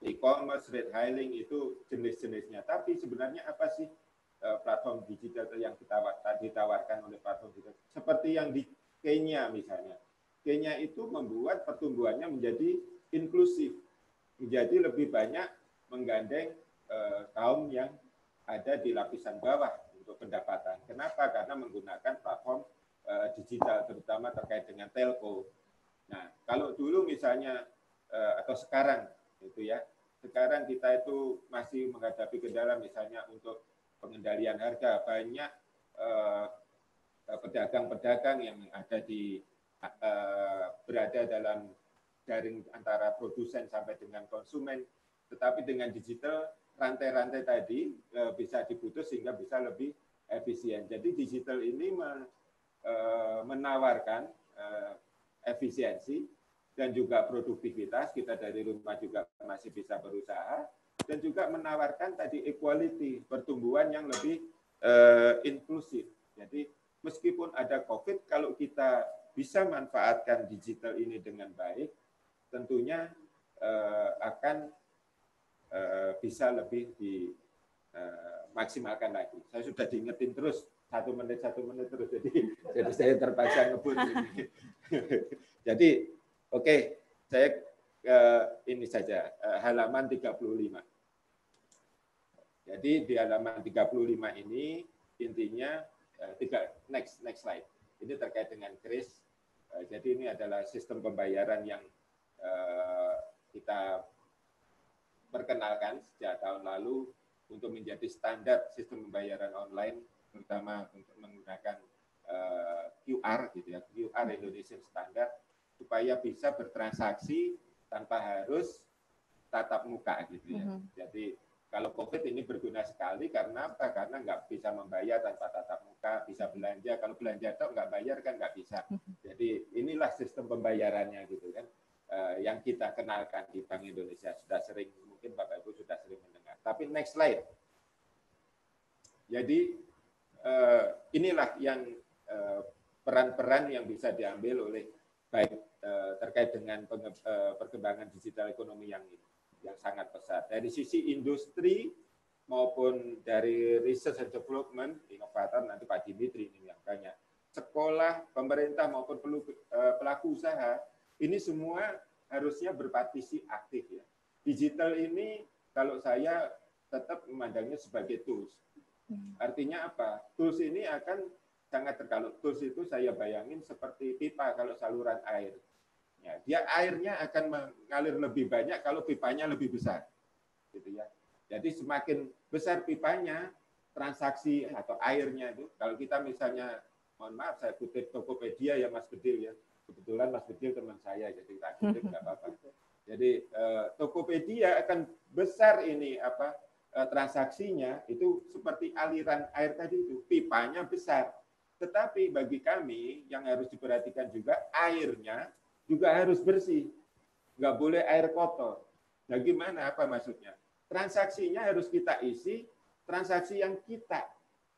e-commerce, ride hailing itu jenis-jenisnya. Tapi sebenarnya apa sih platform digital yang ditawarkan oleh platform digital? Seperti yang di Kenya misalnya. Kenya itu membuat pertumbuhannya menjadi inklusif. Menjadi lebih banyak menggandeng kaum yang ada di lapisan bawah untuk pendapatan. Kenapa? Karena menggunakan platform digital, terutama terkait dengan telco. Nah, kalau dulu misalnya atau sekarang itu ya, sekarang kita itu masih menghadapi kendala misalnya untuk pengendalian harga. Banyak pedagang-pedagang yang ada di berada dalam jaring antara produsen sampai dengan konsumen, tetapi dengan digital rantai-rantai tadi bisa diputus sehingga bisa lebih efisien. Jadi digital ini menawarkan efisiensi dan juga produktivitas, kita dari rumah juga masih bisa berusaha, dan juga menawarkan tadi equality, pertumbuhan yang lebih inklusif. Jadi meskipun ada COVID, kalau kita bisa manfaatkan digital ini dengan baik, tentunya akan bisa lebih dimaksimalkan lagi. Saya sudah diingetin terus 1 menit terus, jadi saya terpaksa ngebut ini. Jadi oke, saya ini saja halaman 35. Jadi di halaman 35 ini intinya next slide. Ini terkait dengan KRIS. Jadi ini adalah sistem pembayaran yang kita perkenalkan sejak tahun lalu untuk menjadi standar sistem pembayaran online, terutama untuk menggunakan QR gitu ya, QR Indonesian Standard, supaya bisa bertransaksi tanpa harus tatap muka gitu ya. Jadi kalau COVID ini berguna sekali karena apa? Karena nggak bisa membayar tanpa tatap muka, bisa belanja. Kalau belanja itu nggak bayar kan nggak bisa. Jadi inilah sistem pembayarannya gitu kan. Yang kita kenalkan di Bank Indonesia. Sudah sering, mungkin Bapak Ibu sudah sering mendengar. Tapi next slide. Jadi inilah yang peran-peran yang bisa diambil oleh baik terkait dengan perkembangan digital ekonomi yang sangat pesat. Dari sisi industri maupun dari research and development, inovator, nanti Pak Dimitri ini yang banyak. Sekolah, pemerintah maupun pelaku usaha, ini semua harusnya berpartisi aktif ya. Digital ini kalau saya tetap memandangnya sebagai tools. Artinya apa? Tools ini akan sangat kalau tools itu saya bayangin seperti pipa kalau saluran air. Ya, dia airnya akan mengalir lebih banyak kalau pipanya lebih besar, gitu ya. Jadi semakin besar pipanya, transaksi atau airnya itu, kalau kita misalnya, mohon maaf saya kutip Tokopedia ya Mas Bedil ya, kebetulan Mas Bedil teman saya, jadi tak kutip nggak apa-apa. Jadi Tokopedia akan besar ini transaksinya itu seperti aliran air tadi itu, pipanya besar. Tetapi bagi kami yang harus diperhatikan juga airnya juga harus bersih, nggak boleh air kotor. Nah gimana, apa maksudnya? Transaksinya harus kita isi, transaksi yang kita,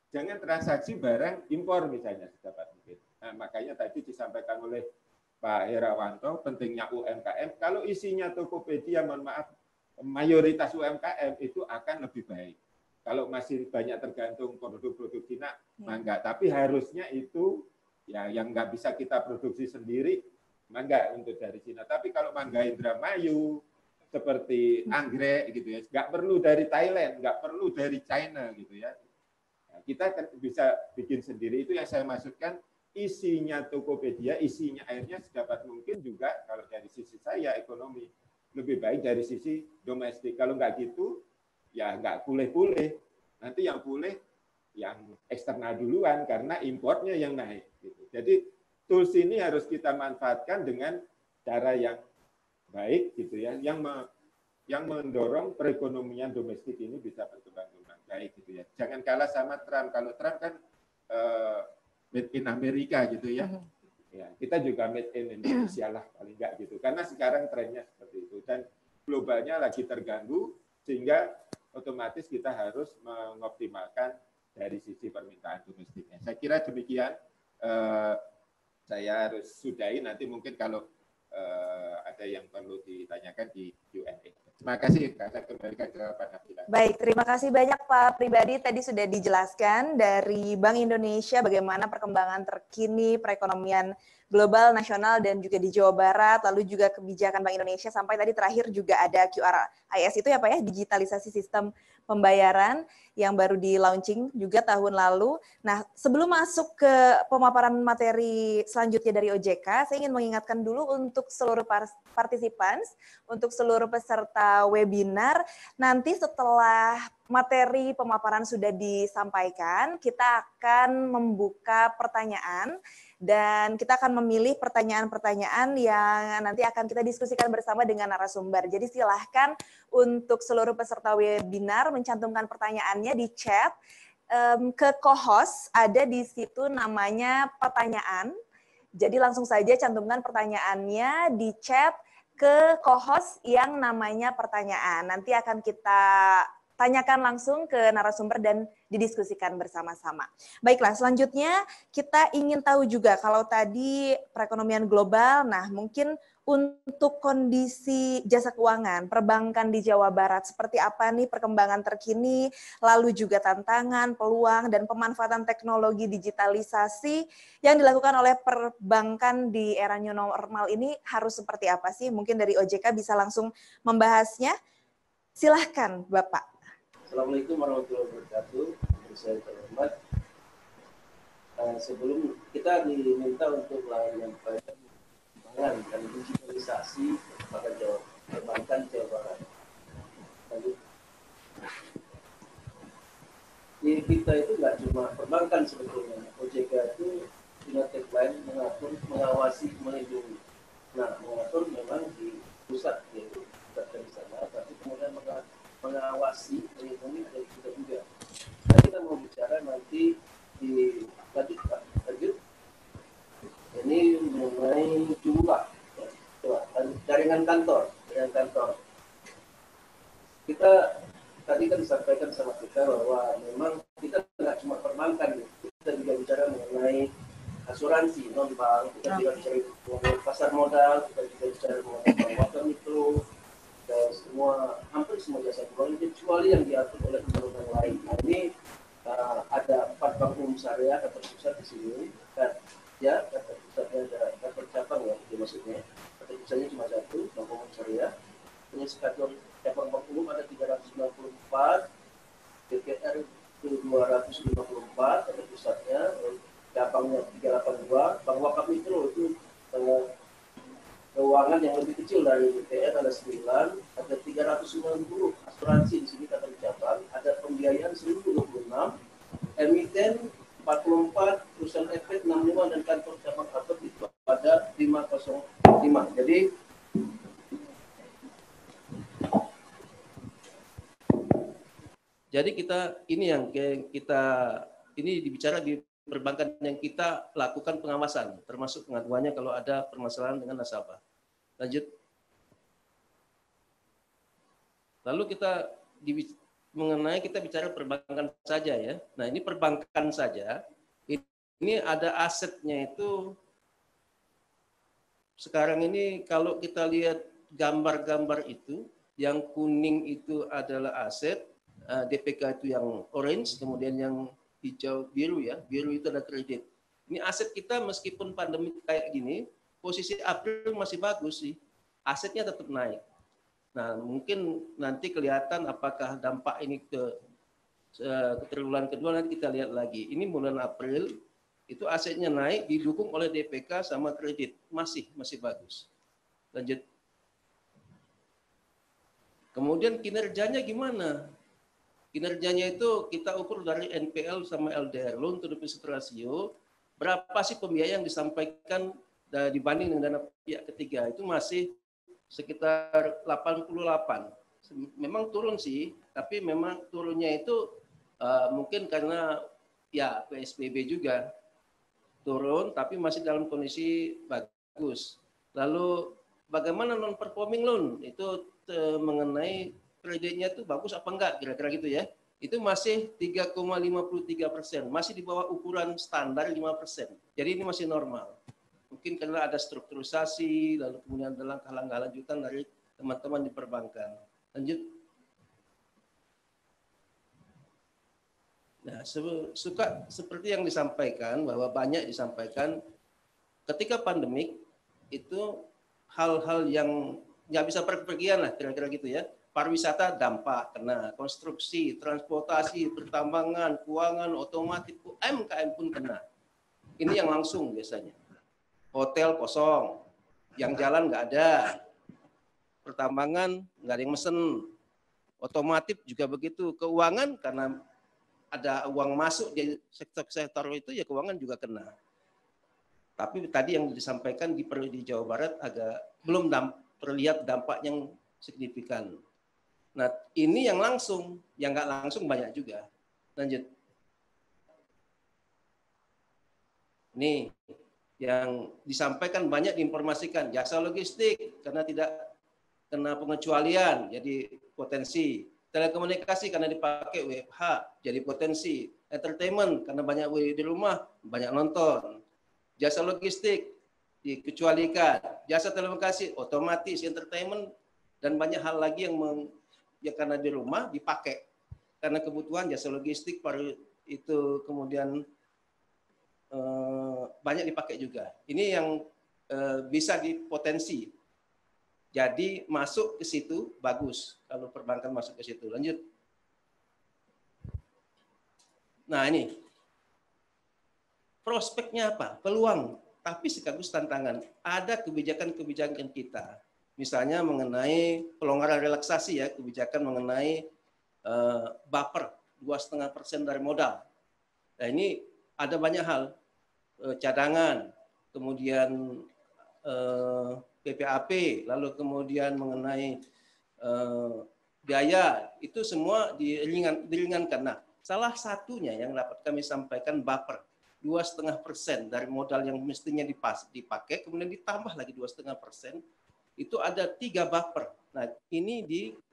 jangan transaksi barang impor misalnya sedapat mungkin. Nah makanya tadi disampaikan oleh Pak Herawanto, pentingnya UMKM, kalau isinya Tokopedia, mohon maaf, mayoritas UMKM itu akan lebih baik. Kalau masih banyak tergantung produk-produk Cina, enggak. Tapi harusnya itu ya yang nggak bisa kita produksi sendiri, mangga untuk dari Cina. Tapi kalau mangga Indramayu, seperti anggrek gitu ya, nggak perlu dari Thailand, nggak perlu dari China gitu ya. Nah, kita kan bisa bikin sendiri. Itu yang saya maksudkan, isinya Tokopedia, isinya airnya sedapat mungkin juga kalau dari sisi saya ekonomi lebih baik dari sisi domestik. Kalau nggak gitu, ya nggak pulih-pulih. Nanti yang pulih yang eksternal duluan karena importnya yang naik. Gitu. Jadi tools ini harus kita manfaatkan dengan cara yang baik, gitu ya, yang mendorong perekonomian domestik ini bisa berkembang dengan baik, gitu ya. Jangan kalah sama Trump. Kalau Trump kan made in Amerika, gitu ya. Ya, kita juga made in Indonesia lah paling nggak gitu. Karena sekarang trennya seperti itu dan globalnya lagi terganggu sehingga otomatis kita harus mengoptimalkan dari sisi permintaan domestiknya. Saya kira demikian. Saya harus sudahi, nanti mungkin kalau ada yang perlu ditanyakan di Q&A. Terima kasih, saya kembalikan ke Pak Nabila. Baik, terima kasih banyak Pak Pribadi. Tadi sudah dijelaskan dari Bank Indonesia bagaimana perkembangan terkini perekonomian global, nasional, dan juga di Jawa Barat, lalu juga kebijakan Bank Indonesia, sampai tadi terakhir juga ada QRIS itu ya Pak ya, digitalisasi sistem pembayaran yang baru di-launching juga tahun lalu. Nah, sebelum masuk ke pemaparan materi selanjutnya dari OJK, saya ingin mengingatkan dulu untuk seluruh partisipan, untuk seluruh peserta webinar, nanti setelah materi pemaparan sudah disampaikan, kita akan membuka pertanyaan dan kita akan memilih pertanyaan-pertanyaan yang nanti akan kita diskusikan bersama dengan narasumber. Jadi silahkan untuk seluruh peserta webinar mencantumkan pertanyaannya di chat. Ke co-host ada di situ namanya pertanyaan. Jadi langsung saja cantumkan pertanyaannya di chat ke co-host yang namanya pertanyaan. Nanti akan kita tanyakan langsung ke narasumber dan didiskusikan bersama-sama. Baiklah, selanjutnya kita ingin tahu juga kalau tadi perekonomian global, nah mungkin untuk kondisi jasa keuangan, perbankan di Jawa Barat, seperti apa nih perkembangan terkini, lalu juga tantangan, peluang, dan pemanfaatan teknologi digitalisasi yang dilakukan oleh perbankan di era new normal ini harus seperti apa sih? Mungkin dari OJK bisa langsung membahasnya. Silahkan Bapak. Assalamualaikum warahmatullahi wabarakatuh. Saya terhormat. Sebelum kita diminta untuk menyampaikan pengembangan dan digitalisasi perbankan Jawa Barat. Di kita itu nggak cuma perbankan sebetulnya. OJK itu punya tagline mengatur, mengawasi, melindungi. Nah, mengatur memang di pusat, yaitu pusat dari sana, tapi kemudian mengawasi, melindungi dari kita juga. Nah, kita mau bicara nanti di lanjut. Ini mengenai jumlah jaringan kantor. Kita tadi kan disampaikan sama kita bahwa memang kita tidak cuma perbankan, kita juga bicara mengenai asuransi non bank, kita juga bicara mengenai pasar modal, kita juga bicara mengenai bank mikro. Hampir semua jasa keuangan kecuali yang diatur oleh undang-undang lain. Nah, ini ada 4 bank umum syariah kantor pusat di sini, dan ya kantor pusatnya ada kantor cabang ya, maksudnya kantor pusatnya cuma 1, bank umum syariah. Punya kantor cabang bank umum ada 394, BPR 254 kantor pusatnya, banknya 382, bank wakaf mikro itu keuangan yang lebih kecil dari BTN ada 9, ada 390 asuransi di sini kata cabang, ada pembiayaan 1026, emiten 44, perusahaan efek 65 dan kantor cabang Abet itu ada 505. Jadi kita ini dibicara di perbankan yang kita lakukan pengawasan, termasuk pengaduannya kalau ada permasalahan dengan nasabah. Lanjut. Lalu kita bicara perbankan saja ya. Nah ini perbankan saja. Ini ada asetnya itu sekarang ini kalau kita lihat gambar-gambar itu, yang kuning itu adalah aset, DPK itu yang orange, kemudian yang hijau biru ya, biru itu ada kredit. Ini aset kita meskipun pandemi kayak gini, posisi April masih bagus sih, asetnya tetap naik. Nah mungkin nanti kelihatan apakah dampak ini ke triwulan kedua, nanti kita lihat lagi. Ini bulan April itu asetnya naik, didukung oleh DPK sama kredit, masih bagus. Lanjut. Kemudian kinerjanya gimana? Kinerjanya itu kita ukur dari NPL sama LDR, loan to deposit ratio. Berapa sih pembiayaan yang disampaikan dibanding dengan dana pihak ketiga? Itu masih sekitar 88. Memang turun sih, tapi memang turunnya itu mungkin karena ya PSBB juga turun, tapi masih dalam kondisi bagus. Lalu bagaimana non performing loan? Itu mengenai kreditnya itu bagus apa enggak, kira-kira gitu ya. Itu masih 3,53%, masih di bawah ukuran standar 5%. Jadi ini masih normal. Mungkin karena ada strukturisasi, lalu kemudian ada langkah-langkah lanjutan dari teman-teman di perbankan. Lanjut. Nah, seperti yang disampaikan, bahwa banyak disampaikan, ketika pandemik itu hal-hal yang nggak bisa perpergian lah, kira-kira gitu ya. Pariwisata dampak kena, konstruksi, transportasi, pertambangan, keuangan, otomotif, UMKM pun kena. Ini yang langsung biasanya. Hotel kosong, yang jalan nggak ada, pertambangan nggak ada yang mesen, otomotif juga begitu, keuangan karena ada uang masuk di sektor itu ya keuangan juga kena. Tapi tadi yang disampaikan di Jawa Barat agak belum terlihat dampak yang signifikan. Nah, ini yang langsung, yang nggak langsung banyak juga. Lanjut. Nih, yang disampaikan banyak diinformasikan, jasa logistik karena tidak kena pengecualian, jadi potensi. Telekomunikasi karena dipakai WFH, jadi potensi. Entertainment karena banyak di rumah, banyak nonton. Jasa logistik dikecualikan. Jasa telekomunikasi otomatis, entertainment dan banyak hal lagi yang ya karena di rumah dipakai karena kebutuhan jasa logistik itu kemudian banyak dipakai juga. Ini yang bisa dipotensi. Jadi masuk ke situ bagus kalau perbankan masuk ke situ. Lanjut. Nah ini prospeknya apa? Peluang, tapi sekaligus tantangan. Ada kebijakan-kebijakan kita. Misalnya mengenai pelonggaran relaksasi ya, kebijakan mengenai buffer 2,5% dari modal. Nah ini ada banyak hal, cadangan, kemudian PPAP, lalu kemudian mengenai biaya, itu semua diringankan. Nah, salah satunya yang dapat kami sampaikan buffer 2,5% dari modal yang mestinya dipakai, kemudian ditambah lagi 2,5%. Itu ada 3 buffer. Nah, ini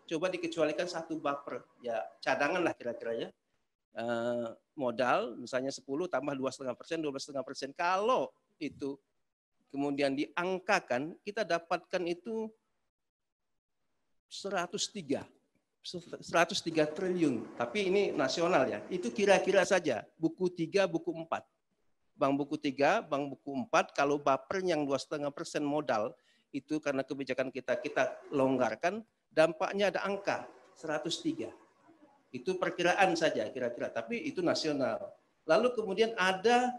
coba dikecualikan 1 buffer. Ya, cadangan lah kira-kira ya. Modal misalnya 10 tambah 2,5%, 12,5%. Kalau itu kemudian diangkakan, kita dapatkan itu 103 triliun. Tapi ini nasional ya. Itu kira-kira saja. Buku 3, buku 4. Bank buku 3, bank buku 4, kalau buffer yang 2,5% modal, itu karena kebijakan kita longgarkan, dampaknya ada angka 103. Itu perkiraan saja kira-kira, tapi itu nasional. Lalu kemudian ada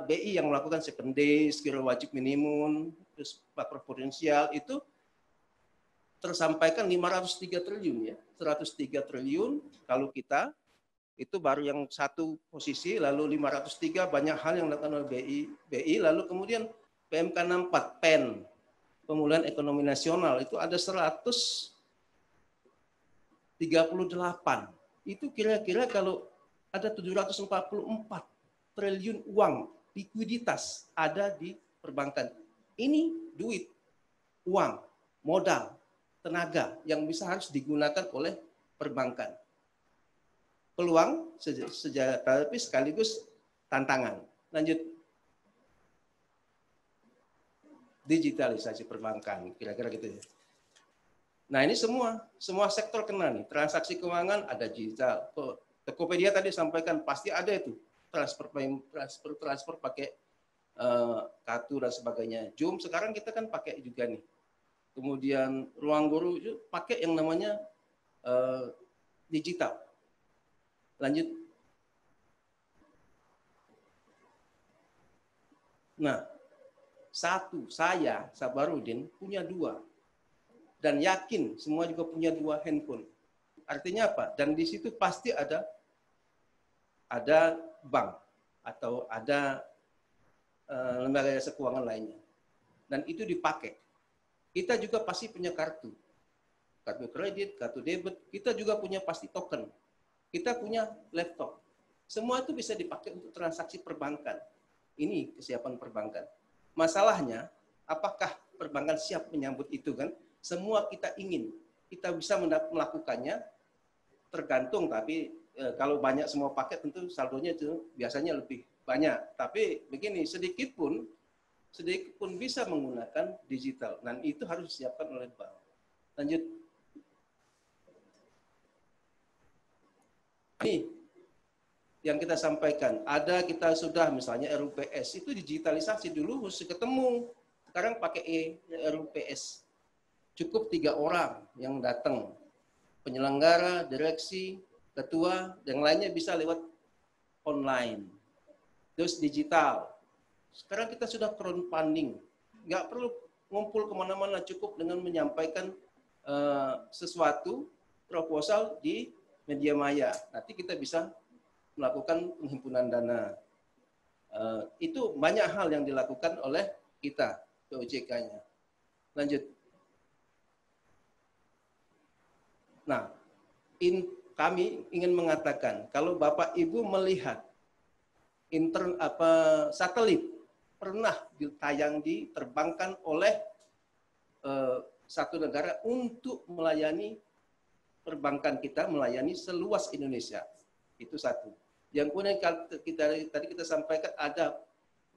BI yang melakukan 7 days, kira wajib minimum, terus makroprudensial itu tersampaikan 503 triliun ya, 103 triliun kalau kita itu baru yang satu posisi, lalu 503 banyak hal yang dilakukan oleh BI, lalu kemudian PMK 64 PEN, pemulihan ekonomi nasional itu ada 138. Itu kira-kira kalau ada 744 triliun uang likuiditas ada di perbankan. Ini duit, uang, modal, tenaga yang bisa harus digunakan oleh perbankan. Peluang tapi sekaligus tantangan. Lanjut. Digitalisasi perbankan, kira-kira gitu ya. Nah, ini semua sektor kena nih. Transaksi keuangan ada digital. Tokopedia tadi sampaikan pasti ada itu transfer pakai kartu dan sebagainya. Zoom sekarang kita kan pakai juga nih. Kemudian ruang guru itu pakai yang namanya digital. Lanjut. Nah, saya Sabarudin punya 2 dan yakin semua juga punya 2 handphone. Artinya apa? Dan di situ pasti ada bank atau ada lembaga jasa keuangan lainnya. Dan itu dipakai. Kita juga pasti punya kartu kredit, kartu debit. Kita juga punya pasti token. Kita punya laptop. Semua itu bisa dipakai untuk transaksi perbankan. Ini kesiapan perbankan. Masalahnya, apakah perbankan siap menyambut itu kan? Semua kita ingin. Kita bisa melakukannya tergantung, tapi kalau banyak semua paket tentu saldonya itu biasanya lebih banyak. Tapi begini, sedikit pun bisa menggunakan digital. Dan itu harus disiapkan oleh bank. Lanjut. Ini yang kita sampaikan. Kita sudah misalnya RUPS itu digitalisasi dulu harus ketemu. Sekarang pakai RUPS. Cukup 3 orang yang datang. Penyelenggara, direksi, ketua, yang lainnya bisa lewat online. Terus digital. Sekarang kita sudah crowdfunding. Nggak perlu ngumpul kemana-mana, cukup dengan menyampaikan sesuatu, proposal di media maya. Nanti kita bisa melakukan penghimpunan dana. Itu banyak hal yang dilakukan oleh kita, POJK-nya. Lanjut. Nah, kami ingin mengatakan, kalau Bapak Ibu melihat satelit pernah diterbangkan oleh satu negara untuk melayani perbankan kita, melayani seluas Indonesia. Itu satu. Yang kemudian tadi kita sampaikan ada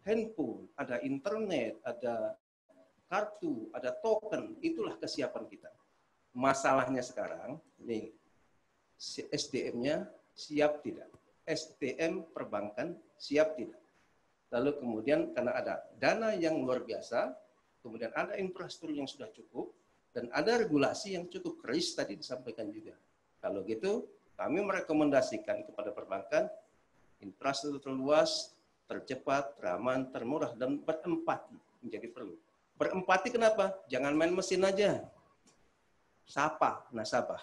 handphone, ada internet, ada kartu, ada token. Itulah kesiapan kita. Masalahnya sekarang, nih, SDM-nya siap tidak? SDM perbankan siap tidak? Lalu kemudian karena ada dana yang luar biasa, kemudian ada infrastruktur yang sudah cukup, dan ada regulasi yang cukup keras tadi disampaikan juga. Kalau gitu, kami merekomendasikan kepada perbankan infrastruktur terluas, tercepat, teraman, termurah, dan berempati menjadi perlu. Berempati kenapa? Jangan main mesin aja. Sapa nasabah.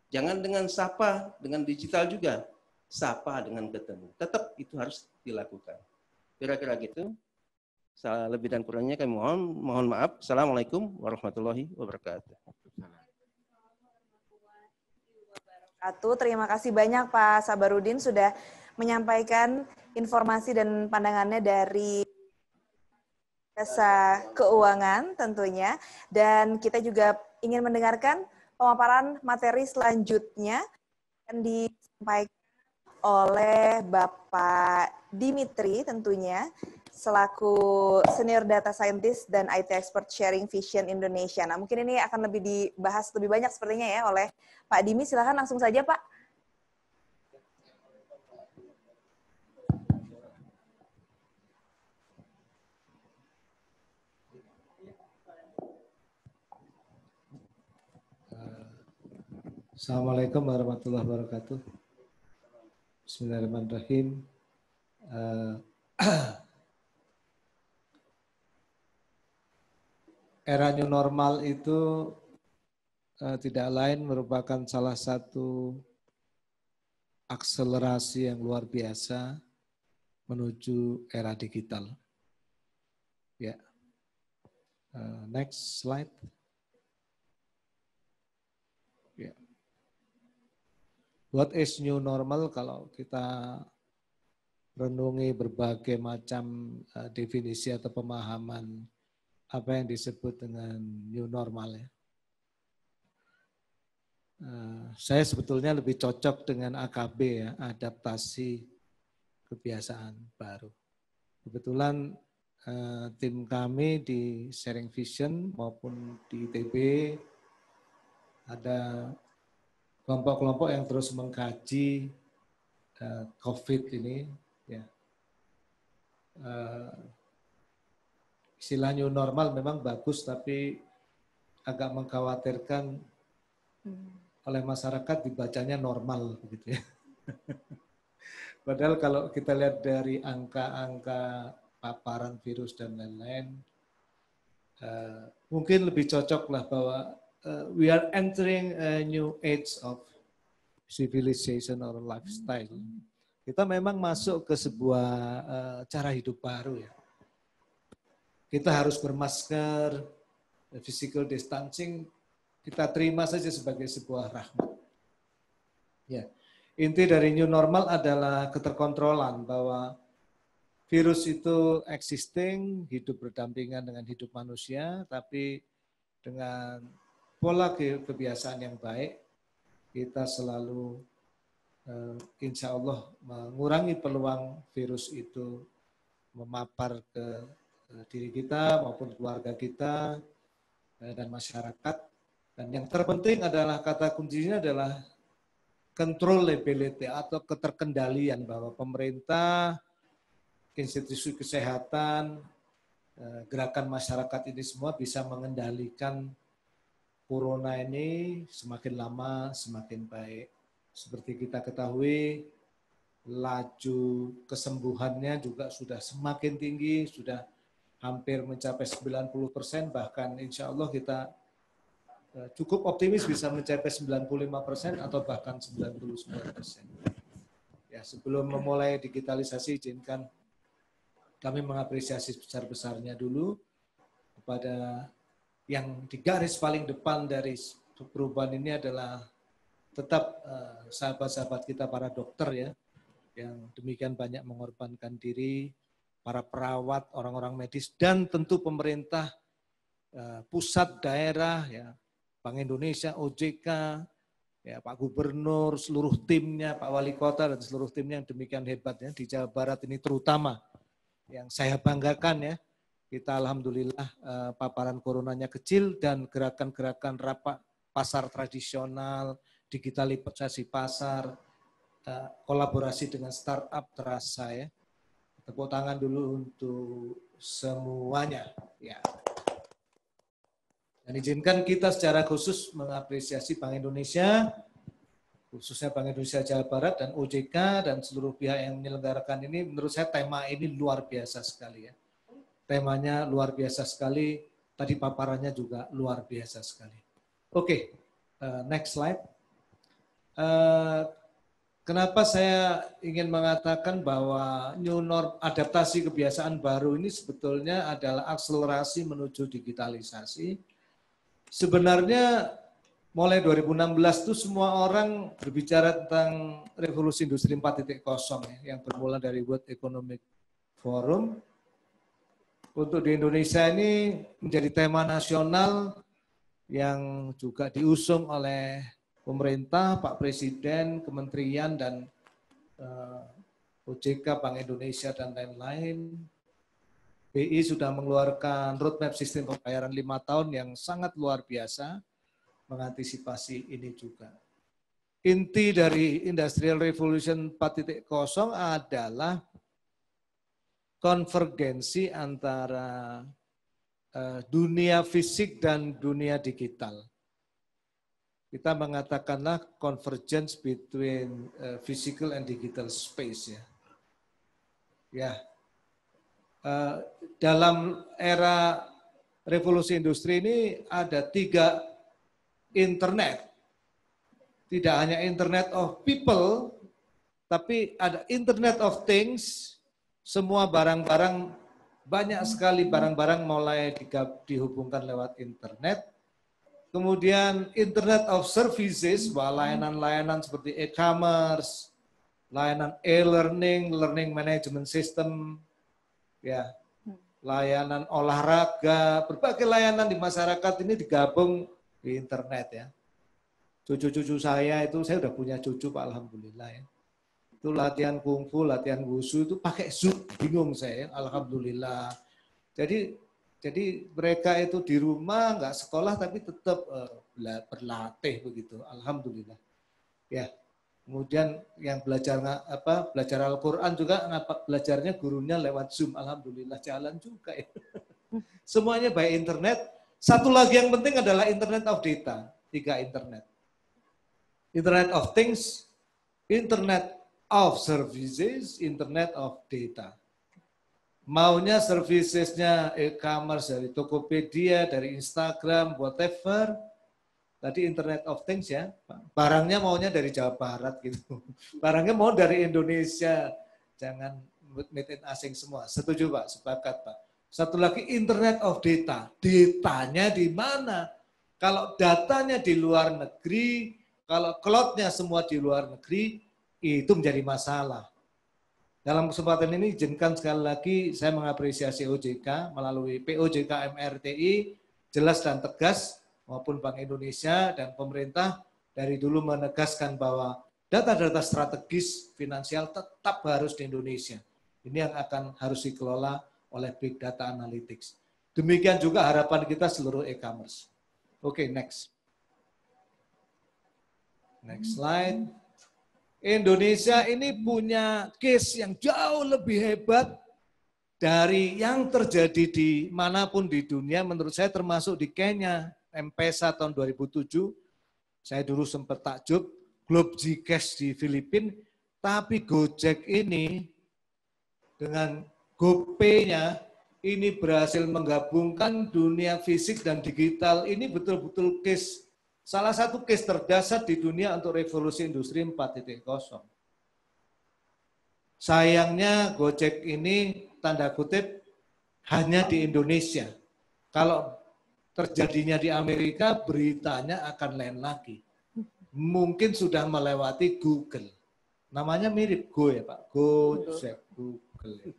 Jangan dengan sapa, dengan digital juga. Sapa dengan ketemu. Tetap itu harus dilakukan. Kira-kira gitu. Lebih dan kurangnya kami mohon maaf. Assalamualaikum warahmatullahi wabarakatuh. Terima kasih banyak Pak Sabarudin sudah menyampaikan informasi dan pandangannya dari jasa keuangan tentunya. Dan kita juga ingin mendengarkan pemaparan materi selanjutnya yang disampaikan oleh Bapak Dimitri tentunya selaku Senior Data Scientist dan IT Expert Sharing Vision Indonesia. Nah, mungkin ini akan lebih dibahas lebih banyak sepertinya ya oleh Pak Dimi. Silakan langsung saja, Pak. Assalamualaikum warahmatullahi wabarakatuh. Bismillahirrahmanirrahim. Era new normal itu tidak lain merupakan salah satu akselerasi yang luar biasa menuju era digital. Ya, next slide. Ya. What is new normal? Kalau kita renungi berbagai macam definisi atau pemahaman apa yang disebut dengan new normal ya. Saya sebetulnya lebih cocok dengan AKB ya, adaptasi kebiasaan baru. Kebetulan tim kami di Sharing Vision maupun di ITB ada kelompok-kelompok yang terus mengkaji COVID ini. Ya. Istilah new normal memang bagus, tapi agak mengkhawatirkan oleh masyarakat dibacanya normal begitu ya. Padahal kalau kita lihat dari angka-angka paparan virus dan lain-lain, mungkin lebih cocok lah bahwa we are entering a new age of civilization or lifestyle. Kita memang masuk ke sebuah cara hidup baru ya. Kita harus bermasker, physical distancing, kita terima saja sebagai sebuah rahmat. Ya. Inti dari new normal adalah keterkontrolan bahwa virus itu existing, hidup berdampingan dengan hidup manusia, tapi dengan pola kebiasaan yang baik, kita selalu insya Allah mengurangi peluang virus itu memapar ke diri kita maupun keluarga kita dan masyarakat. Dan yang terpenting adalah kata kuncinya adalah controllability atau keterkendalian, bahwa pemerintah, institusi kesehatan, gerakan masyarakat ini semua bisa mengendalikan corona ini semakin lama semakin baik. Seperti kita ketahui, laju kesembuhannya juga sudah semakin tinggi, sudah hampir mencapai 90%, bahkan insya Allah kita cukup optimis bisa mencapai 95% atau bahkan 99%. Ya, sebelum memulai digitalisasi, izinkan kami mengapresiasi sebesar-besarnya dulu kepada yang di garis paling depan dari perubahan ini adalah tetap sahabat-sahabat kita para dokter ya, yang demikian banyak mengorbankan diri, para perawat, orang-orang medis, dan tentu pemerintah pusat, daerah, ya, Bank Indonesia, OJK, ya, Pak Gubernur, seluruh timnya, Pak Wali Kota, dan seluruh timnya yang demikian hebatnya di Jawa Barat ini terutama. Yang saya banggakan ya, kita alhamdulillah paparan coronanya kecil dan gerakan-gerakan rapat pasar tradisional, digitalisasi pasar, kolaborasi dengan startup terasa ya. Tepuk tangan dulu untuk semuanya. Ya. Dan izinkan kita secara khusus mengapresiasi Bank Indonesia, khususnya Bank Indonesia Jawa Barat dan OJK dan seluruh pihak yang menyelenggarakan ini. Menurut saya tema ini luar biasa sekali ya. Temanya luar biasa sekali, tadi paparannya juga luar biasa sekali. Oke, next slide. Kenapa saya ingin mengatakan bahwa new norm, adaptasi kebiasaan baru ini sebetulnya adalah akselerasi menuju digitalisasi. Sebenarnya mulai 2016 itu semua orang berbicara tentang revolusi industri 4.0 ya, yang bermula dari World Economic Forum. Untuk di Indonesia ini menjadi tema nasional yang juga diusung oleh pemerintah, Pak Presiden, Kementerian, dan OJK, Bank Indonesia, dan lain-lain. BI sudah mengeluarkan roadmap sistem pembayaran 5 tahun yang sangat luar biasa mengantisipasi ini juga. Inti dari Industrial Revolution 4.0 adalah konvergensi antara dunia fisik dan dunia digital. Kita mengatakanlah convergence between physical and digital space ya. Ya, dalam era revolusi industri ini ada 3 internet. Tidak hanya internet of people, tapi ada internet of things. Semua barang-barang, banyak sekali barang-barang mulai dihubungkan lewat internet. Kemudian internet of services, layanan-layanan seperti e-commerce, layanan e-learning, learning management system, ya, layanan olahraga, berbagai layanan di masyarakat ini digabung di internet ya. Cucu-cucu saya itu, saya udah punya cucu Pak, alhamdulillah ya. Itu latihan kungfu, latihan wushu itu pakai Zoom, bingung saya, alhamdulillah. Jadi mereka itu di rumah nggak sekolah tapi tetap berlatih begitu, alhamdulillah. Ya. Kemudian yang belajar Al-Qur'an juga belajarnya gurunya lewat Zoom, alhamdulillah jalan juga ya. Semuanya by internet. Satu lagi yang penting adalah internet of data, 3 internet. Internet of things, internet of services, internet of data. Maunya servicesnya e-commerce dari Tokopedia, dari Instagram, whatever. Tadi internet of things ya, barangnya maunya dari Jawa Barat gitu. Barangnya mau dari Indonesia, jangan made in asing semua. Setuju Pak, sepakat Pak. Satu lagi internet of data, datanya di mana? Kalau datanya di luar negeri, kalau cloud-nya semua di luar negeri, itu menjadi masalah. Dalam kesempatan ini izinkan sekali lagi saya mengapresiasi OJK melalui POJK MRTI, jelas dan tegas, maupun Bank Indonesia dan pemerintah dari dulu menegaskan bahwa data-data strategis finansial tetap harus di Indonesia. Ini yang akan harus dikelola oleh Big Data Analytics. Demikian juga harapan kita seluruh e-commerce. Oke, next. Next slide. Indonesia ini punya case yang jauh lebih hebat dari yang terjadi di manapun di dunia. Menurut saya termasuk di Kenya, M-Pesa tahun 2007. Saya dulu sempat takjub, Globe Gcash di Filipina, tapi Gojek ini dengan GoPay-nya ini berhasil menggabungkan dunia fisik dan digital. Ini betul-betul case. Salah satu case terdasar di dunia untuk revolusi industri 4.0. Sayangnya Gojek ini tanda kutip hanya di Indonesia. Kalau terjadinya di Amerika, beritanya akan lain lagi. Mungkin sudah melewati Google. Namanya mirip Go ya Pak, Gojek, Google.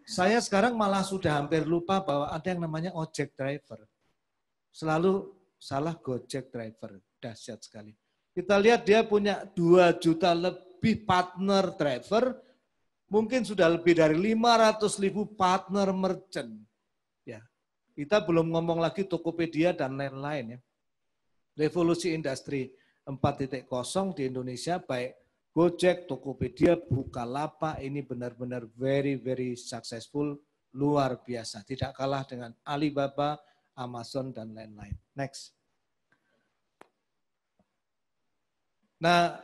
Saya sekarang malah sudah hampir lupa bahwa ada yang namanya ojek driver. Selalu salah Gojek driver, dahsyat sekali. Kita lihat dia punya 2 juta lebih partner driver, mungkin sudah lebih dari 500.000 partner merchant. Ya, kita belum ngomong lagi Tokopedia dan lain-lain ya. Revolusi industri 4.0 di Indonesia, baik Gojek, Tokopedia, Bukalapak, ini benar-benar very successful, luar biasa. Tidak kalah dengan Alibaba, Amazon, dan lain-lain. Next. Nah,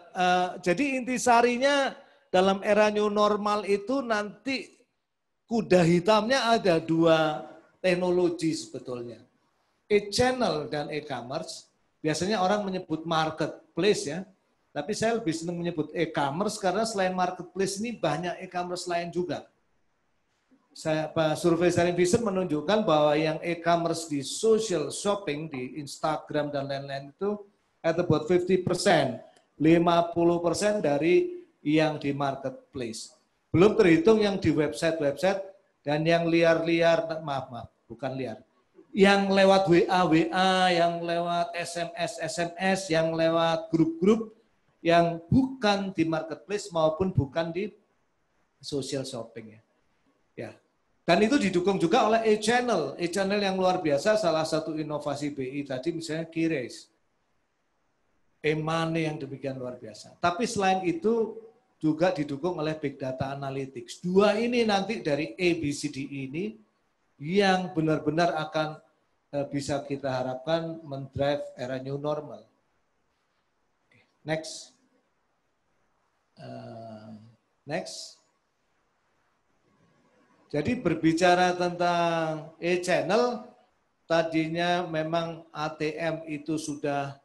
jadi intisarinya dalam era new normal itu nanti kuda hitamnya ada 2 teknologi sebetulnya. E-channel dan e-commerce. Biasanya orang menyebut marketplace ya, tapi saya lebih senang menyebut e-commerce karena selain marketplace ini banyak e-commerce lain juga. Survei Sharing Vision menunjukkan bahwa yang e-commerce di social shopping, di Instagram dan lain-lain itu at about 50%, 50% dari yang di marketplace. Belum terhitung yang di website-website dan yang liar-liar, maaf, bukan liar. Yang lewat WA, yang lewat SMS, yang lewat grup-grup yang bukan di marketplace maupun bukan di social shopping ya. Ya. Dan itu didukung juga oleh e-channel. E-channel yang luar biasa, salah satu inovasi BI tadi misalnya Keyrase. E-money yang demikian luar biasa. Tapi selain itu juga didukung oleh Big Data Analytics. 2 ini nanti dari ABCD ini yang benar-benar akan bisa kita harapkan mendrive era new normal. Next. Next. Jadi berbicara tentang e-channel, tadinya memang ATM itu sudah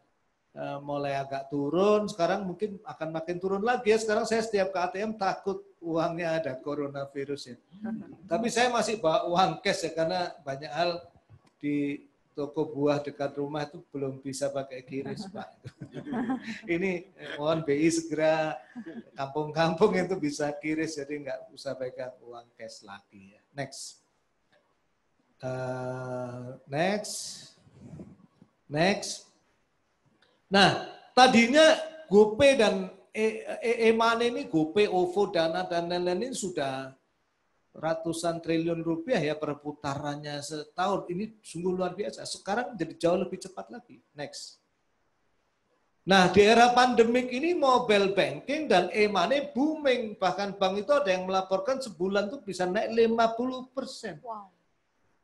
mulai agak turun, sekarang mungkin akan makin turun lagi ya. Sekarang saya setiap ke ATM takut uangnya ada coronavirus ya. Tapi saya masih bawa uang cash ya, karena banyak hal di toko buah dekat rumah itu belum bisa pakai QRIS, Pak. Ini mohon BI segera kampung-kampung itu bisa QRIS, jadi nggak usah pegang uang cash lagi ya. Next. Next. Nah, tadinya GoPay dan e-money ini, GoPay, OVO, Dana, dan lain-lain ini sudah ratusan triliun rupiah ya perputarannya setahun. Ini sungguh luar biasa. Sekarang jadi jauh lebih cepat lagi. Next. Nah, di era pandemik ini mobile banking dan e-money booming. Bahkan bank itu ada yang melaporkan sebulan tuh bisa naik 50%. Wow.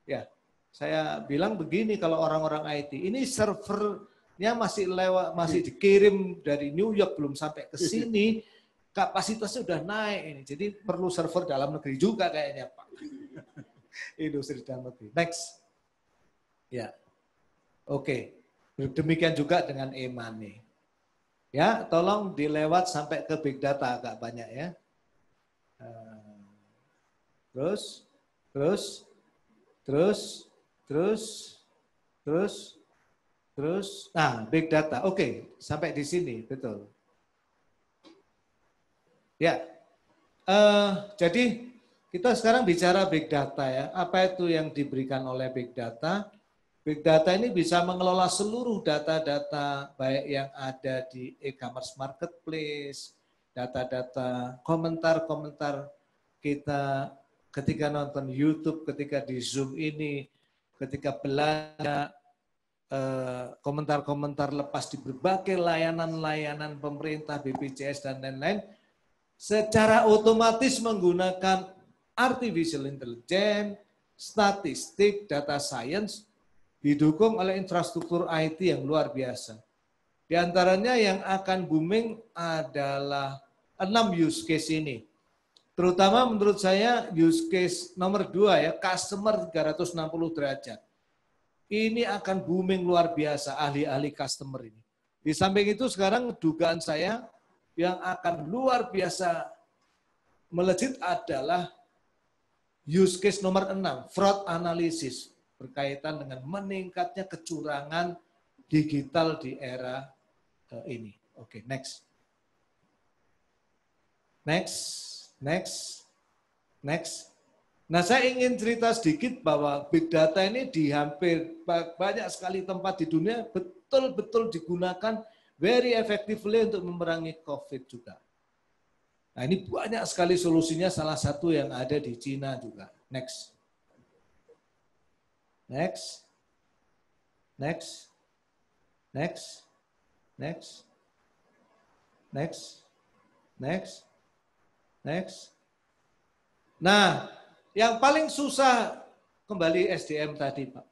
Ya, saya bilang begini kalau orang-orang IT, ini servernya masih lewat, masih dikirim dari New York, belum sampai ke sini, kapasitasnya udah naik ini. Jadi perlu server dalam negeri juga kayaknya, Pak. Industri dalam negeri. Next. Ya. Oke. Demikian juga dengan e-money. Ya, tolong dilewat sampai ke big data agak banyak ya. Terus. Nah, big data. Oke, sampai di sini, betul. Ya, jadi kita sekarang bicara big data ya. Apa itu yang diberikan oleh big data? Big data ini bisa mengelola seluruh data-data baik yang ada di e-commerce marketplace, data-data komentar-komentar kita ketika nonton YouTube, ketika di Zoom ini, ketika belanja, komentar-komentar lepas di berbagai layanan-layanan pemerintah, BPJS, dan lain-lain, secara otomatis menggunakan artificial intelligence, statistik, data science, didukung oleh infrastruktur IT yang luar biasa. Di antaranya yang akan booming adalah 6 use case ini. Terutama menurut saya use case nomor 2 ya, customer 360 derajat. Ini akan booming luar biasa ahli-ahli customer ini. Di samping itu sekarang dugaan saya yang akan luar biasa melejit adalah use case nomor 6, fraud analysis, berkaitan dengan meningkatnya kecurangan digital di era ini. Oke, next. Nah, saya ingin cerita sedikit bahwa big data ini di hampir banyak sekali tempat di dunia betul-betul digunakan very effectively untuk memerangi COVID juga. Nah, ini banyak sekali solusinya, salah satu yang ada di Cina juga. Next. Nah, yang paling susah kembali SDM tadi, Pak.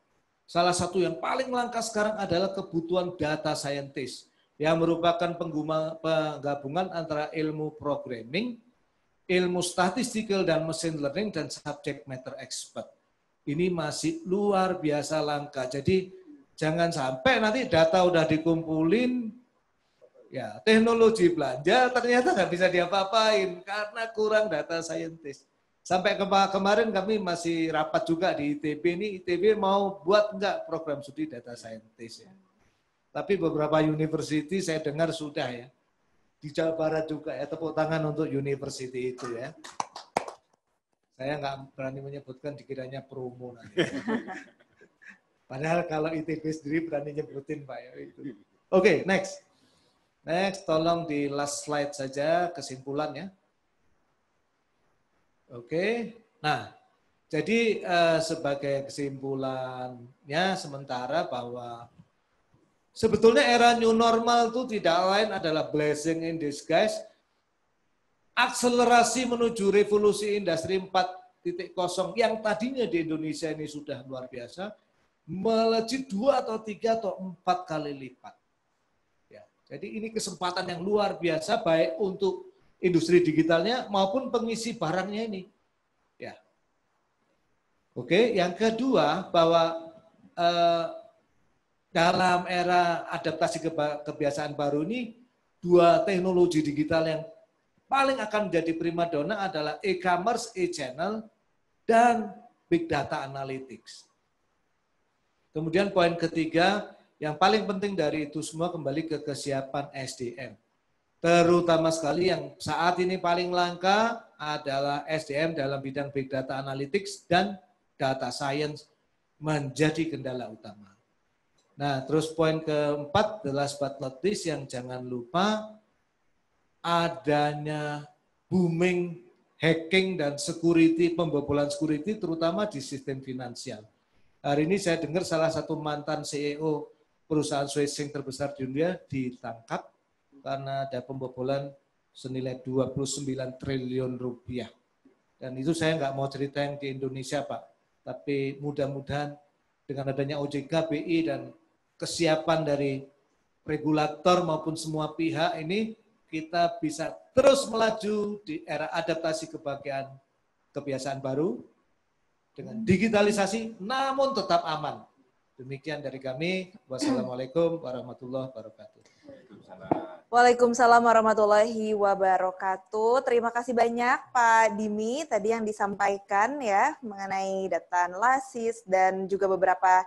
Salah satu yang paling langka sekarang adalah kebutuhan data scientist yang merupakan penggabungan antara ilmu programming, ilmu statistical dan machine learning, dan subject matter expert. Ini masih luar biasa langka. Jadi jangan sampai nanti data udah dikumpulin, ya teknologi belanja ternyata nggak bisa diapa-apain karena kurang data scientist. Sampai kemarin kami masih rapat juga di ITB ini, ITB mau buat enggak program studi data scientist ya. Tapi beberapa university saya dengar sudah ya. Di Jawa Barat juga ya, tepuk tangan untuk university itu ya. Saya nggak berani menyebutkan, dikiranya promo nanti. Padahal kalau ITB sendiri berani nyebutin Pak ya itu. Oke, next. Next, tolong di last slide saja kesimpulan ya. Oke, nah jadi sebagai kesimpulannya sementara bahwa sebetulnya era new normal itu tidak lain adalah blessing in disguise. Akselerasi menuju revolusi industri 4.0 yang tadinya di Indonesia ini sudah luar biasa, melejit 2 atau 3 atau 4 kali lipat. Ya, jadi ini kesempatan yang luar biasa baik untuk industri digitalnya maupun pengisi barangnya ini. Ya. Oke, yang kedua bahwa dalam era adaptasi kebiasaan baru ini, dua teknologi digital yang paling akan menjadi primadona adalah e-commerce, e-channel, dan big data analytics. Kemudian poin ketiga, yang paling penting dari itu semua kembali ke kesiapan SDM. Terutama sekali yang saat ini paling langka adalah SDM dalam bidang big data analytics dan data science menjadi kendala utama. Nah, terus poin keempat, the last but not least, yang jangan lupa adanya booming hacking dan security, pembobolan security terutama di sistem finansial. Hari ini saya dengar salah satu mantan CEO perusahaan switching terbesar di dunia ditangkap karena ada pembobolan senilai 29 triliun rupiah. Dan itu saya nggak mau cerita yang di Indonesia, Pak. Tapi mudah-mudahan dengan adanya OJK, BI, dan kesiapan dari regulator maupun semua pihak ini, kita bisa terus melaju di era adaptasi kebiasaan baru dengan digitalisasi namun tetap aman. Demikian dari kami. Wassalamualaikum warahmatullahi wabarakatuh. Waalaikumsalam warahmatullahi wabarakatuh. Terima kasih banyak Pak Dimi tadi yang disampaikan ya mengenai data analisis dan juga beberapa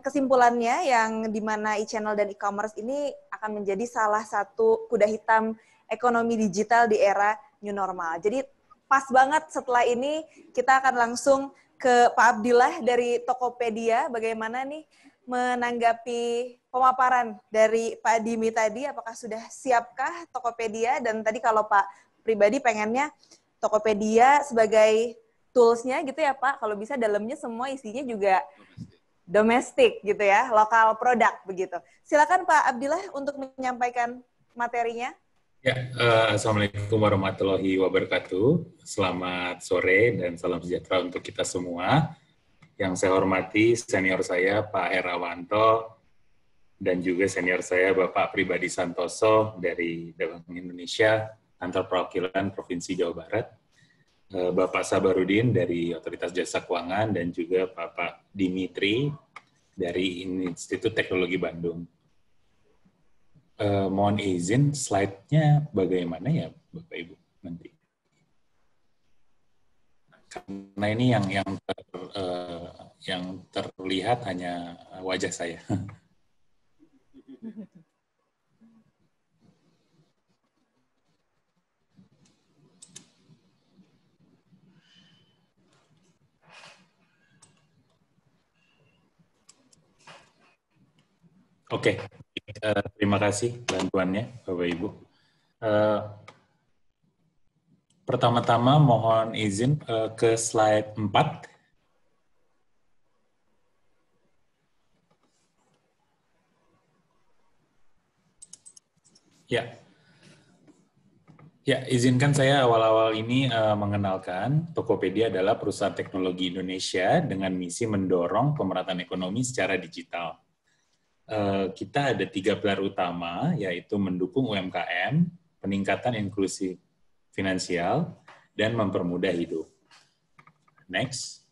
kesimpulannya yang dimana e-channel dan e-commerce ini akan menjadi salah satu kuda hitam ekonomi digital di era new normal. Jadi pas banget setelah ini kita akan langsung ke Pak Abdillah dari Tokopedia. Bagaimana nih menanggapi pemaparan dari Pak Dimi tadi? Apakah sudah siapkah Tokopedia? Dan tadi kalau Pak pribadi pengennya Tokopedia sebagai tools-nya gitu ya Pak, kalau bisa dalamnya semua isinya juga domestik gitu ya, lokal produk begitu. Silakan Pak Abdillah untuk menyampaikan materinya. Ya, Assalamualaikum warahmatullahi wabarakatuh. Selamat sore dan salam sejahtera untuk kita semua. Yang saya hormati senior saya Pak Herawanto dan juga senior saya Bapak Pribadi Santoso dari Bank Indonesia, Kantor Perwakilan Provinsi Jawa Barat, Bapak Sabarudin dari Otoritas Jasa Keuangan, dan juga Bapak Dimitri dari Institut Teknologi Bandung. Mohon izin, slide-nya bagaimana ya Bapak Ibu nanti? Karena ini yang terlihat hanya wajah saya. Oke, terima kasih bantuannya Bapak Ibu. Pertama-tama mohon izin ke slide 4. Ya, izinkan saya awal-awal ini mengenalkan Tokopedia adalah perusahaan teknologi Indonesia dengan misi mendorong pemerataan ekonomi secara digital. Kita ada 3 pilar utama, yaitu mendukung UMKM, peningkatan inklusi finansial, dan mempermudah hidup. Next.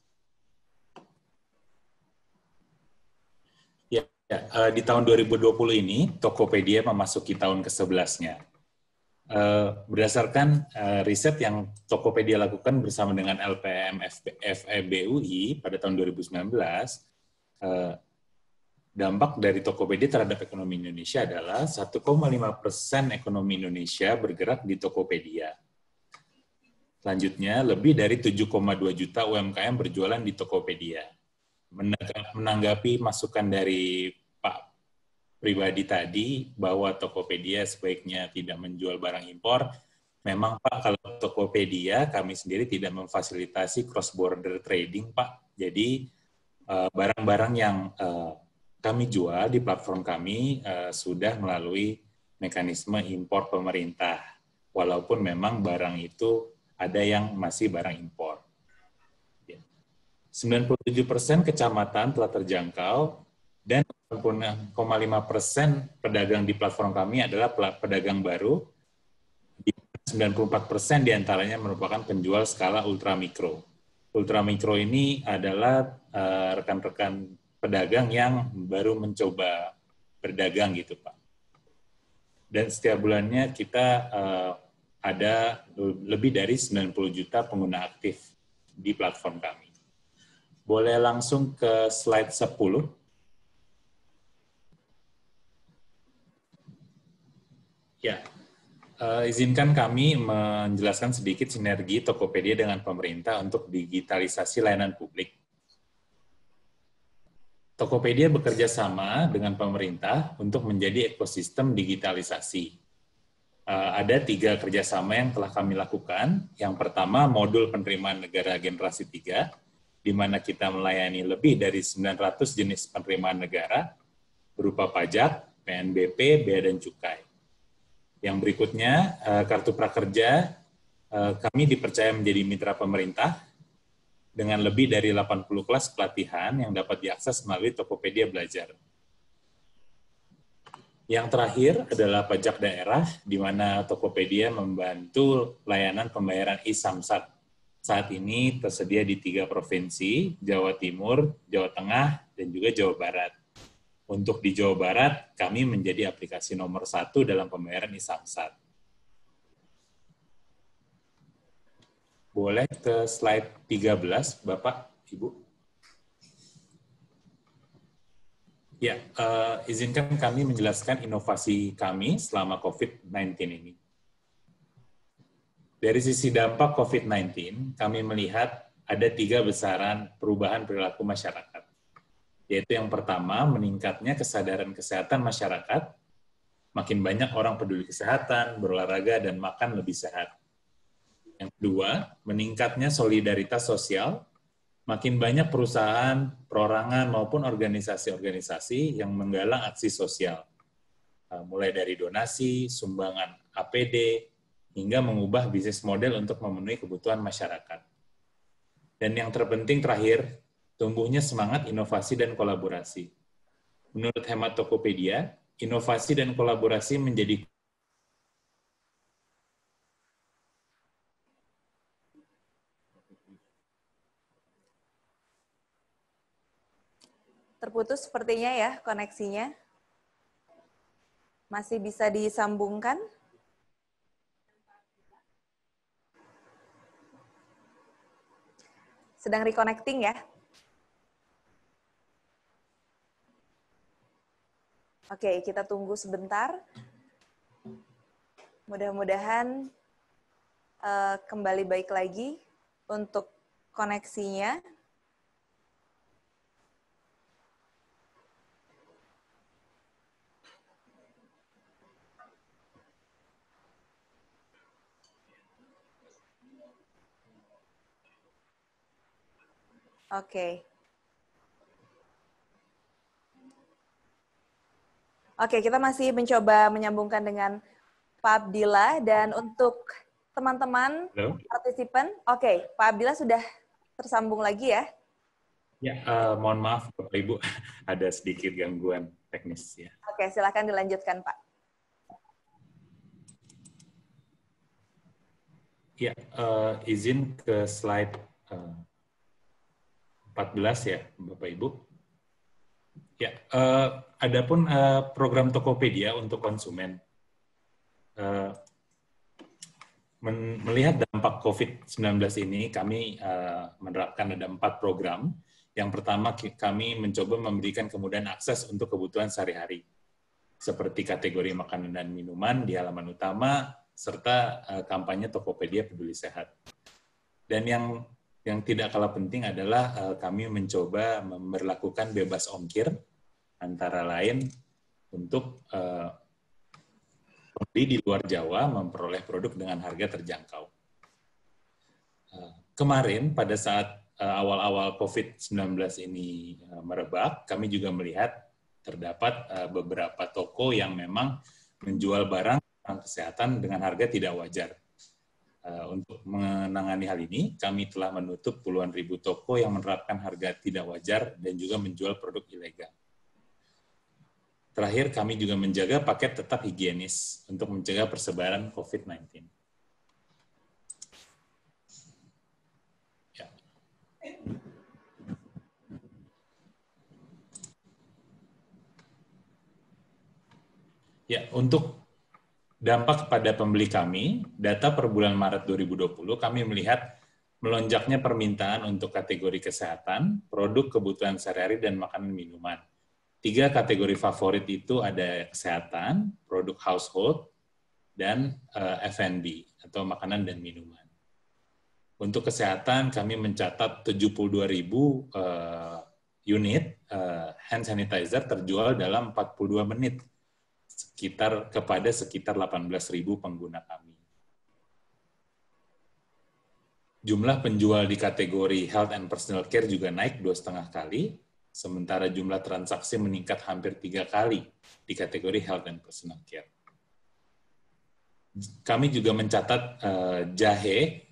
Di tahun 2020 ini, Tokopedia memasuki tahun ke-11-nya. Berdasarkan riset yang Tokopedia lakukan bersama dengan LPM FEB UI pada tahun 2019, dampak dari Tokopedia terhadap ekonomi Indonesia adalah 1,5% ekonomi Indonesia bergerak di Tokopedia. Selanjutnya, lebih dari 7,2 juta UMKM berjualan di Tokopedia. Menanggapi masukan dari Pak Pribadi tadi bahwa Tokopedia sebaiknya tidak menjual barang impor, memang Pak, kalau Tokopedia kami sendiri tidak memfasilitasi cross-border trading Pak. Jadi barang-barang yang kami jual di platform kami sudah melalui mekanisme impor pemerintah, walaupun memang barang itu ada yang masih barang impor. 97% kecamatan telah terjangkau dan 80,5% pedagang di platform kami adalah pedagang baru. 94% diantaranya merupakan penjual skala ultramikro. Ultramikro ini adalah rekan-rekan pedagang yang baru mencoba berdagang gitu Pak. Dan setiap bulannya kita ada lebih dari 90 juta pengguna aktif di platform kami. Boleh langsung ke slide 10. Ya, izinkan kami menjelaskan sedikit sinergi Tokopedia dengan pemerintah untuk digitalisasi layanan publik. Tokopedia bekerja sama dengan pemerintah untuk menjadi ekosistem digitalisasi. Ada 3 kerjasama yang telah kami lakukan. Yang pertama, modul penerimaan negara generasi 3, di mana kita melayani lebih dari 900 jenis penerimaan negara, berupa pajak, PNBP, Bea dan Cukai. Yang berikutnya, Kartu Prakerja, kami dipercaya menjadi mitra pemerintah dengan lebih dari 80 kelas pelatihan yang dapat diakses melalui Tokopedia Belajar. Yang terakhir adalah pajak daerah, di mana Tokopedia membantu layanan pembayaran e-Samsat. Saat ini tersedia di 3 provinsi, Jawa Timur, Jawa Tengah, dan juga Jawa Barat. Untuk di Jawa Barat, kami menjadi aplikasi nomor 1 dalam pembayaran e-Samsat. Boleh ke slide 13, Bapak, Ibu? Ya, izinkan kami menjelaskan inovasi kami selama COVID-19 ini. Dari sisi dampak COVID-19, kami melihat ada 3 besaran perubahan perilaku masyarakat. Yaitu yang pertama, meningkatnya kesadaran kesehatan masyarakat, makin banyak orang peduli kesehatan, berolahraga, dan makan lebih sehat. Yang kedua, meningkatnya solidaritas sosial, makin banyak perusahaan, perorangan, maupun organisasi-organisasi yang menggalang aksi sosial, mulai dari donasi, sumbangan APD, hingga mengubah bisnis model untuk memenuhi kebutuhan masyarakat. Dan yang terpenting terakhir, tumbuhnya semangat inovasi dan kolaborasi. Menurut hemat Tokopedia, inovasi dan kolaborasi menjadi Terputus sepertinya ya koneksinya. Masih bisa disambungkan? Sedang reconnecting ya? Oke, kita tunggu sebentar. Mudah-mudahan kembali baik lagi untuk koneksinya. Oke. Oke, kita masih mencoba menyambungkan dengan Pak Abdillah, dan untuk teman-teman partisipan, oke, Pak Abdillah sudah tersambung lagi ya? Ya, mohon maaf Bapak Ibu, ada sedikit gangguan teknis ya. Oke, silakan dilanjutkan Pak. Ya, izin ke slide 14 ya, Bapak Ibu. Ya, adapun program Tokopedia untuk konsumen, melihat dampak COVID-19 ini, kami menerapkan ada 4 program. Yang pertama, kami mencoba memberikan kemudahan akses untuk kebutuhan sehari-hari, seperti kategori makanan dan minuman di halaman utama, serta kampanye Tokopedia Peduli Sehat. Dan yang tidak kalah penting adalah kami mencoba memberlakukan bebas ongkir, antara lain untuk pembeli di luar Jawa memperoleh produk dengan harga terjangkau. Kemarin pada saat awal-awal COVID-19 ini merebak, kami juga melihat terdapat beberapa toko yang memang menjual barang kesehatan dengan harga tidak wajar. Untuk menangani hal ini, kami telah menutup puluhan ribu toko yang menerapkan harga tidak wajar dan juga menjual produk ilegal. Terakhir, kami juga menjaga paket tetap higienis untuk mencegah persebaran COVID-19. Ya. Ya, untuk dampak kepada pembeli kami, data per bulan Maret 2020 kami melihat melonjaknya permintaan untuk kategori kesehatan, produk kebutuhan sehari-hari, dan makanan minuman. 3 kategori favorit itu ada kesehatan, produk household, dan F&B atau makanan dan minuman. Untuk kesehatan kami mencatat 72.000 unit hand sanitizer terjual dalam 42 menit kepada sekitar 18.000 pengguna kami. Jumlah penjual di kategori health and personal care juga naik 2,5 kali, sementara jumlah transaksi meningkat hampir 3 kali di kategori health and personal care. Kami juga mencatat jahe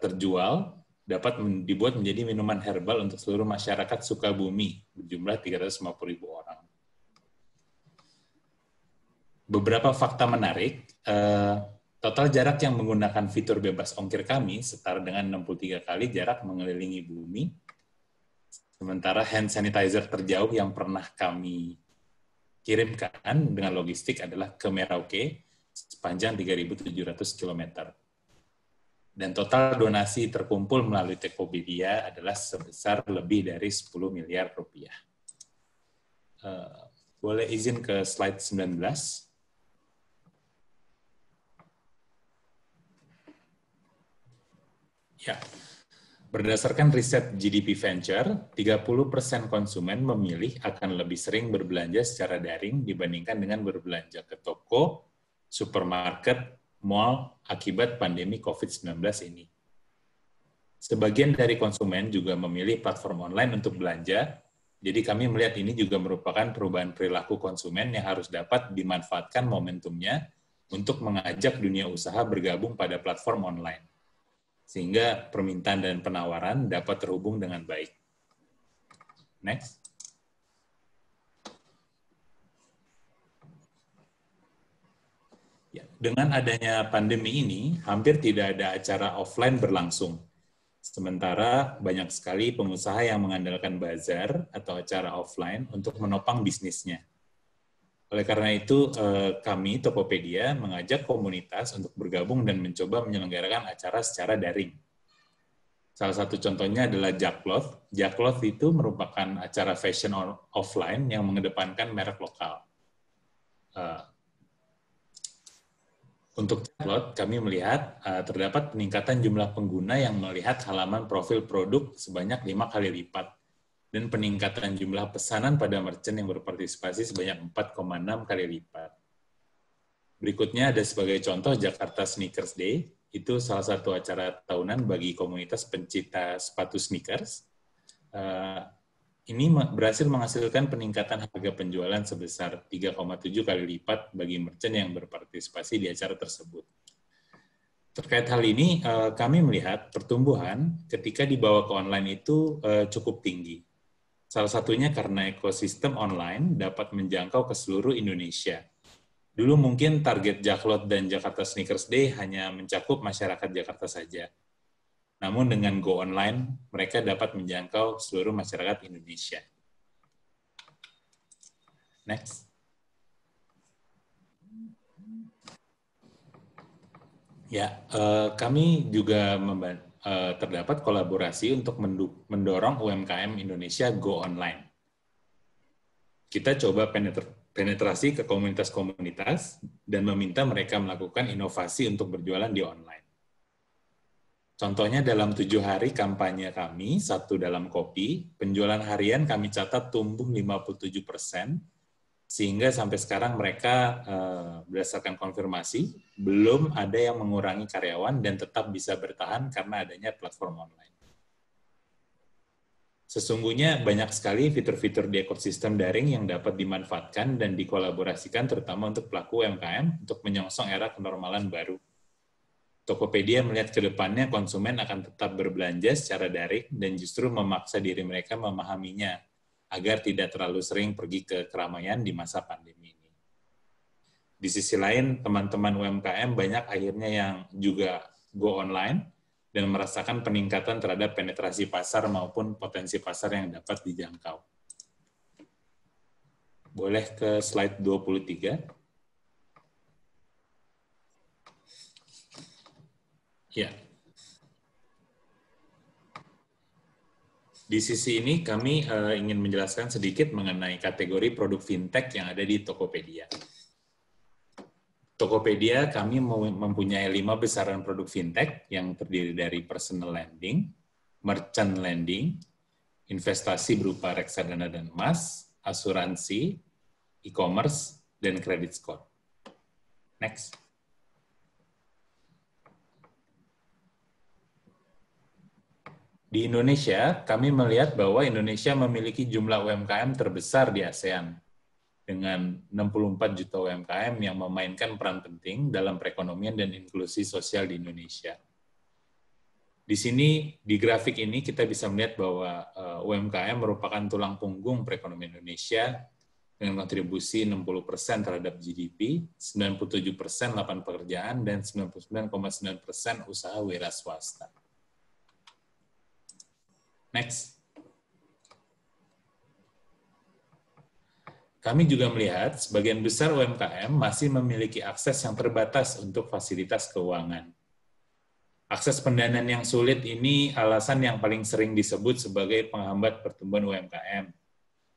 terjual dapat dibuat menjadi minuman herbal untuk seluruh masyarakat Sukabumi berjumlah 350.000 orang. Beberapa fakta menarik, total jarak yang menggunakan fitur bebas ongkir kami setara dengan 63 kali jarak mengelilingi bumi, sementara hand sanitizer terjauh yang pernah kami kirimkan dengan logistik adalah ke Merauke sepanjang 3.700 km. Dan total donasi terkumpul melalui Tokopedia adalah sebesar lebih dari 10 miliar rupiah. Boleh izin ke slide 19. Ya, berdasarkan riset GDP Venture, 30% konsumen memilih akan lebih sering berbelanja secara daring dibandingkan dengan berbelanja ke toko, supermarket, mall akibat pandemi COVID-19 ini. Sebagian dari konsumen juga memilih platform online untuk belanja, jadi kami melihat ini juga merupakan perubahan perilaku konsumen yang harus dapat dimanfaatkan momentumnya untuk mengajak dunia usaha bergabung pada platform online, sehingga permintaan dan penawaran dapat terhubung dengan baik. Next. Ya, dengan adanya pandemi ini, hampir tidak ada acara offline berlangsung. Sementara banyak sekali pengusaha yang mengandalkan bazar atau acara offline untuk menopang bisnisnya. Oleh karena itu, kami, Tokopedia, mengajak komunitas untuk bergabung dan mencoba menyelenggarakan acara secara daring. Salah satu contohnya adalah Jakloth. Jakloth itu merupakan acara fashion offline yang mengedepankan merek lokal. Untuk Jakloth, kami melihat terdapat peningkatan jumlah pengguna yang melihat halaman profil produk sebanyak 5 kali lipat, dan peningkatan jumlah pesanan pada merchant yang berpartisipasi sebanyak 4,6 kali lipat. Berikutnya ada sebagai contoh Jakarta Sneakers Day, itu salah satu acara tahunan bagi komunitas pencinta sepatu sneakers. Ini berhasil menghasilkan peningkatan harga penjualan sebesar 3,7 kali lipat bagi merchant yang berpartisipasi di acara tersebut. Terkait hal ini, kami melihat pertumbuhan ketika dibawa ke online itu cukup tinggi. Salah satunya karena ekosistem online dapat menjangkau ke seluruh Indonesia. Dulu mungkin target Jakloth dan Jakarta Sneakers Day hanya mencakup masyarakat Jakarta saja. Namun dengan Go Online, mereka dapat menjangkau seluruh masyarakat Indonesia. Next. Ya, kami juga terdapat kolaborasi untuk mendorong UMKM Indonesia Go Online. Kita coba penetrasi ke komunitas-komunitas dan meminta mereka melakukan inovasi untuk berjualan di online. Contohnya dalam 7 hari kampanye kami, 1 dalam kopi, penjualan harian kami catat tumbuh 57%, sehingga sampai sekarang mereka berdasarkan konfirmasi, belum ada yang mengurangi karyawan dan tetap bisa bertahan karena adanya platform online. Sesungguhnya banyak sekali fitur-fitur di ekosistem daring yang dapat dimanfaatkan dan dikolaborasikan terutama untuk pelaku UMKM untuk menyongsong era kenormalan baru. Tokopedia melihat ke depannya konsumen akan tetap berbelanja secara daring dan justru memaksa diri mereka memahaminya agar tidak terlalu sering pergi ke keramaian di masa pandemi ini. Di sisi lain, teman-teman UMKM banyak akhirnya yang juga go online dan merasakan peningkatan terhadap penetrasi pasar maupun potensi pasar yang dapat dijangkau. Boleh ke slide 23. Ya. Di sisi ini kami ingin menjelaskan sedikit mengenai kategori produk fintech yang ada di Tokopedia. Tokopedia kami mempunyai 5 besaran produk fintech yang terdiri dari personal lending, merchant lending, investasi berupa reksadana dan emas, asuransi, e-commerce, dan credit score. Next. Di Indonesia, kami melihat bahwa Indonesia memiliki jumlah UMKM terbesar di ASEAN, dengan 64 juta UMKM yang memainkan peran penting dalam perekonomian dan inklusi sosial di Indonesia. Di sini, di grafik ini kita bisa melihat bahwa UMKM merupakan tulang punggung perekonomian Indonesia dengan kontribusi 60% terhadap GDP, 97% lapangan pekerjaan, dan 99,9% usaha wira swasta. Next. Kami juga melihat sebagian besar UMKM masih memiliki akses yang terbatas untuk fasilitas keuangan. Akses pendanaan yang sulit ini alasan yang paling sering disebut sebagai penghambat pertumbuhan UMKM.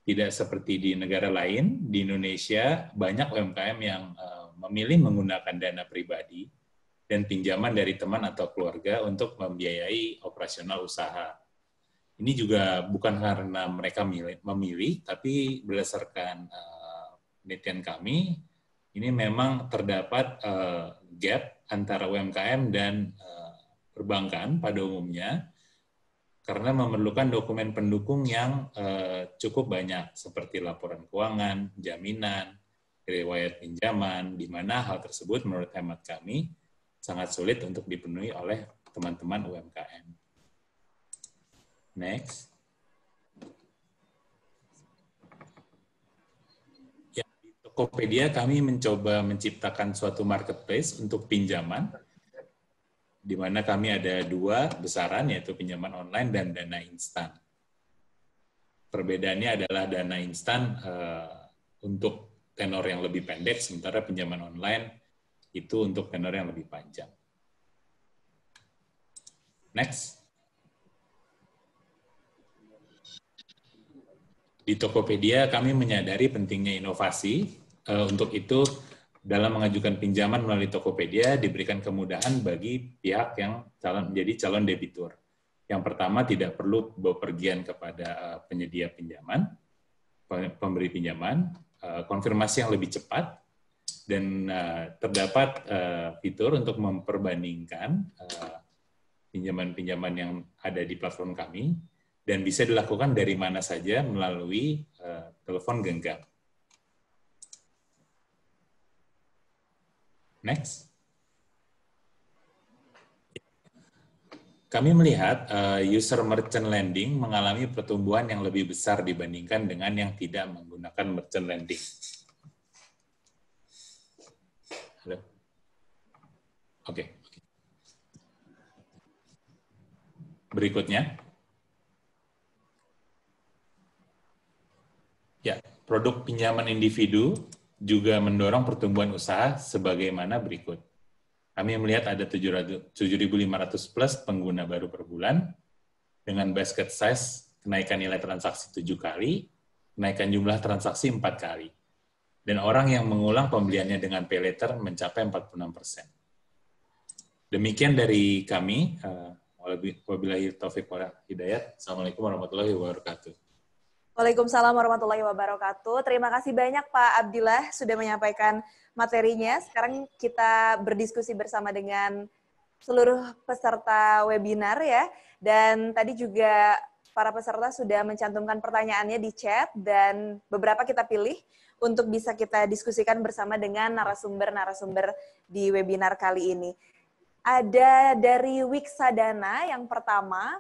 Tidak seperti di negara lain, di Indonesia banyak UMKM yang memilih menggunakan dana pribadi dan pinjaman dari teman atau keluarga untuk membiayai operasional usaha. Ini juga bukan karena mereka memilih, tapi berdasarkan penelitian kami, ini memang terdapat gap antara UMKM dan perbankan pada umumnya, karena memerlukan dokumen pendukung yang cukup banyak, seperti laporan keuangan, jaminan, riwayat pinjaman, di mana hal tersebut menurut hemat kami sangat sulit untuk dipenuhi oleh teman-teman UMKM. Next. Ya, di Tokopedia kami mencoba menciptakan suatu marketplace untuk pinjaman, di mana kami ada 2 besaran, yaitu pinjaman online dan dana instan. Perbedaannya adalah dana instan untuk tenor yang lebih pendek, sementara pinjaman online itu untuk tenor yang lebih panjang. Next. Di Tokopedia kami menyadari pentingnya inovasi. Untuk itu, dalam mengajukan pinjaman melalui Tokopedia diberikan kemudahan bagi pihak yang menjadi calon debitur. Yang pertama, tidak perlu bepergian kepada penyedia pinjaman, pemberi pinjaman, konfirmasi yang lebih cepat, dan terdapat fitur untuk memperbandingkan pinjaman-pinjaman yang ada di platform kami, dan bisa dilakukan dari mana saja melalui telepon genggam. Next. Kami melihat user merchant lending mengalami pertumbuhan yang lebih besar dibandingkan dengan yang tidak menggunakan merchant lending. Halo? Oke. Berikutnya. Ya, produk pinjaman individu juga mendorong pertumbuhan usaha sebagaimana berikut. Kami melihat ada 7.500 plus pengguna baru per bulan, dengan basket size kenaikan nilai transaksi 7 kali, kenaikan jumlah transaksi 4 kali. Dan orang yang mengulang pembeliannya dengan pay later mencapai 46%. Demikian dari kami. Wabillahi taufiq wal hidayah. Assalamualaikum warahmatullahi wabarakatuh. Waalaikumsalam warahmatullahi wabarakatuh. Terima kasih banyak Pak Abdillah sudah menyampaikan materinya. Sekarang kita berdiskusi bersama dengan seluruh peserta webinar ya. Dan tadi juga para peserta sudah mencantumkan pertanyaannya di chat dan beberapa kita pilih untuk bisa kita diskusikan bersama dengan narasumber-narasumber di webinar kali ini. Ada dari Wiksadana yang pertama.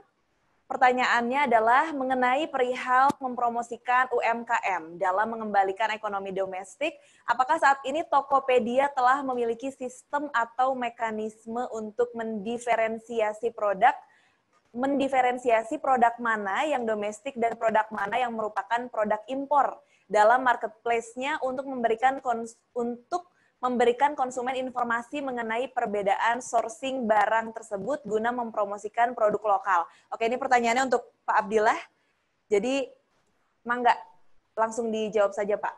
Pertanyaannya adalah mengenai perihal mempromosikan UMKM dalam mengembalikan ekonomi domestik. Apakah saat ini Tokopedia telah memiliki sistem atau mekanisme untuk mendiferensiasi produk mana yang domestik dan produk mana yang merupakan produk impor dalam marketplace-nya untuk memberikan konsumen informasi mengenai perbedaan sourcing barang tersebut guna mempromosikan produk lokal. Oke, ini pertanyaannya untuk Pak Abdillah. Jadi, mangga, langsung dijawab saja, Pak.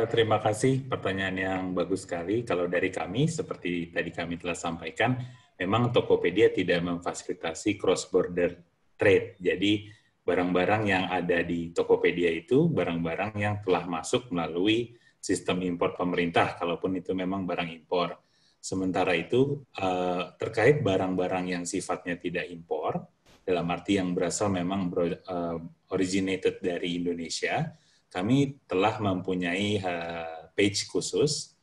Terima kasih, pertanyaan yang bagus sekali. Kalau dari kami, seperti tadi kami telah sampaikan, memang Tokopedia tidak memfasilitasi cross-border trade. Jadi, barang-barang yang ada di Tokopedia itu barang-barang yang telah masuk melalui sistem impor pemerintah, kalaupun itu memang barang impor. Sementara itu, terkait barang-barang yang sifatnya tidak impor, dalam arti yang berasal memang originated dari Indonesia, kami telah mempunyai page khusus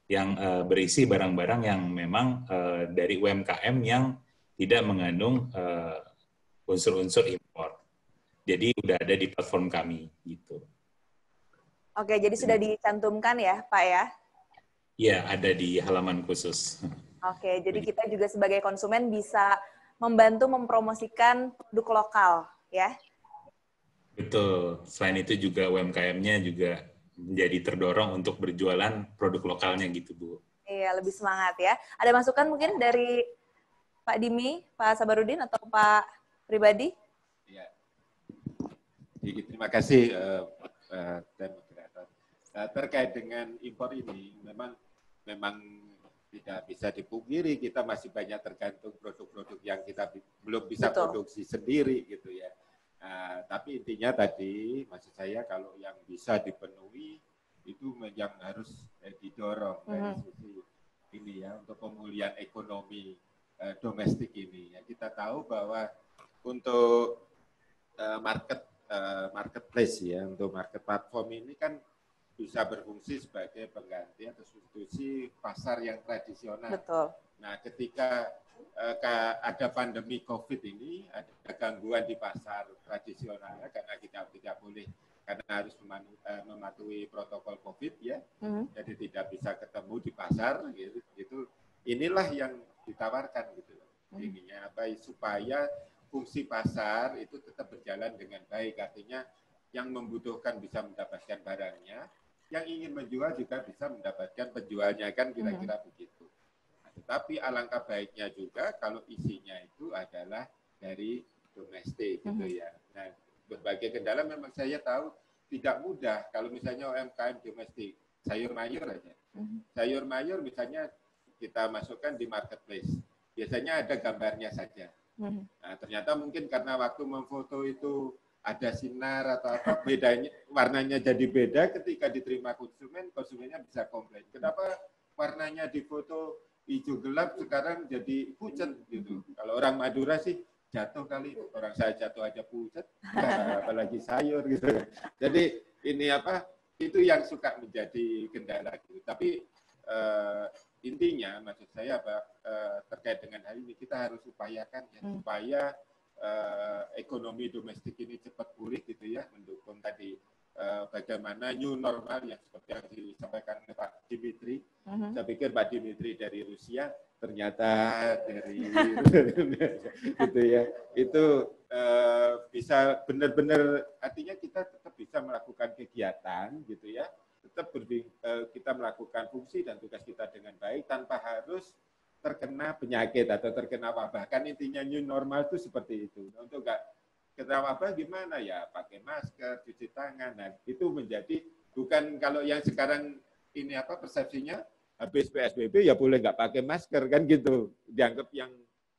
yang berisi barang-barang yang memang dari UMKM yang tidak mengandung unsur-unsur impor. Jadi udah ada di platform kami gitu. Oke, jadi sudah dicantumkan ya, Pak ya? Iya, ada di halaman khusus. Oke, jadi kita juga sebagai konsumen bisa membantu mempromosikan produk lokal, ya? Betul. Selain itu juga UMKM-nya juga menjadi terdorong untuk berjualan produk lokalnya gitu, Bu. Iya, lebih semangat ya. Ada masukan mungkin dari Pak Dimi, Pak Sabarudin, atau Pak Pribadi? Ya. Terima kasih, dan terkait dengan impor ini, memang tidak bisa dipungkiri kita masih banyak tergantung produk-produk yang kita belum bisa produksi sendiri gitu ya. Tapi intinya tadi maksud saya kalau yang bisa dipenuhi itu yang harus didorong dari sisi ini ya untuk pemulihan ekonomi domestik ini. Ya, kita tahu bahwa untuk marketplace ya, untuk market platform ini kan bisa berfungsi sebagai pengganti atau substitusi pasar yang tradisional. Betul. Nah, ketika ada pandemi COVID ini, ada gangguan di pasar tradisionalnya karena kita tidak boleh, karena harus mematuhi protokol COVID ya, jadi tidak bisa ketemu di pasar gitu. Inilah yang ditawarkan gitu. Ininya apa supaya fungsi pasar itu tetap berjalan dengan baik, artinya yang membutuhkan bisa mendapatkan barangnya, yang ingin menjual juga bisa mendapatkan penjualnya, kan kira-kira begitu. Nah, tetapi alangkah baiknya juga kalau isinya itu adalah dari domestik gitu ya. Nah, berbagai kendala memang saya tahu tidak mudah kalau misalnya UMKM domestik, sayur mayur aja. Sayur mayur misalnya kita masukkan di marketplace, biasanya ada gambarnya saja. Nah, ternyata mungkin karena waktu memfoto itu ada sinar atau apa, bedanya warnanya jadi beda, ketika diterima konsumennya bisa komplain. Kenapa warnanya di foto hijau gelap sekarang jadi pucat gitu. Kalau orang Madura sih jatuh kali, orang saya jatuh aja pucat, apalagi sayur gitu. Jadi ini apa, itu yang suka menjadi kendala gitu. Tapi intinya maksud saya apa, terkait dengan hal ini kita harus upayakan ya, supaya ekonomi domestik ini cepat pulih gitu ya, mendukung tadi bagaimana new normal yang seperti yang disampaikan oleh Pak Dimitri. Saya pikir Pak Dimitri dari Rusia, ternyata dari gitu ya. Itu bisa benar-benar, artinya kita tetap bisa melakukan kegiatan gitu ya, tetap kita melakukan fungsi dan tugas kita dengan baik tanpa harus terkena penyakit atau terkena wabah. Kan intinya new normal itu seperti itu. Untuk nggak kena wabah gimana ya? Pakai masker, cuci tangan. Nah, itu menjadi bukan kalau yang sekarang ini apa persepsinya habis PSBB ya boleh nggak pakai masker kan gitu. Dianggap yang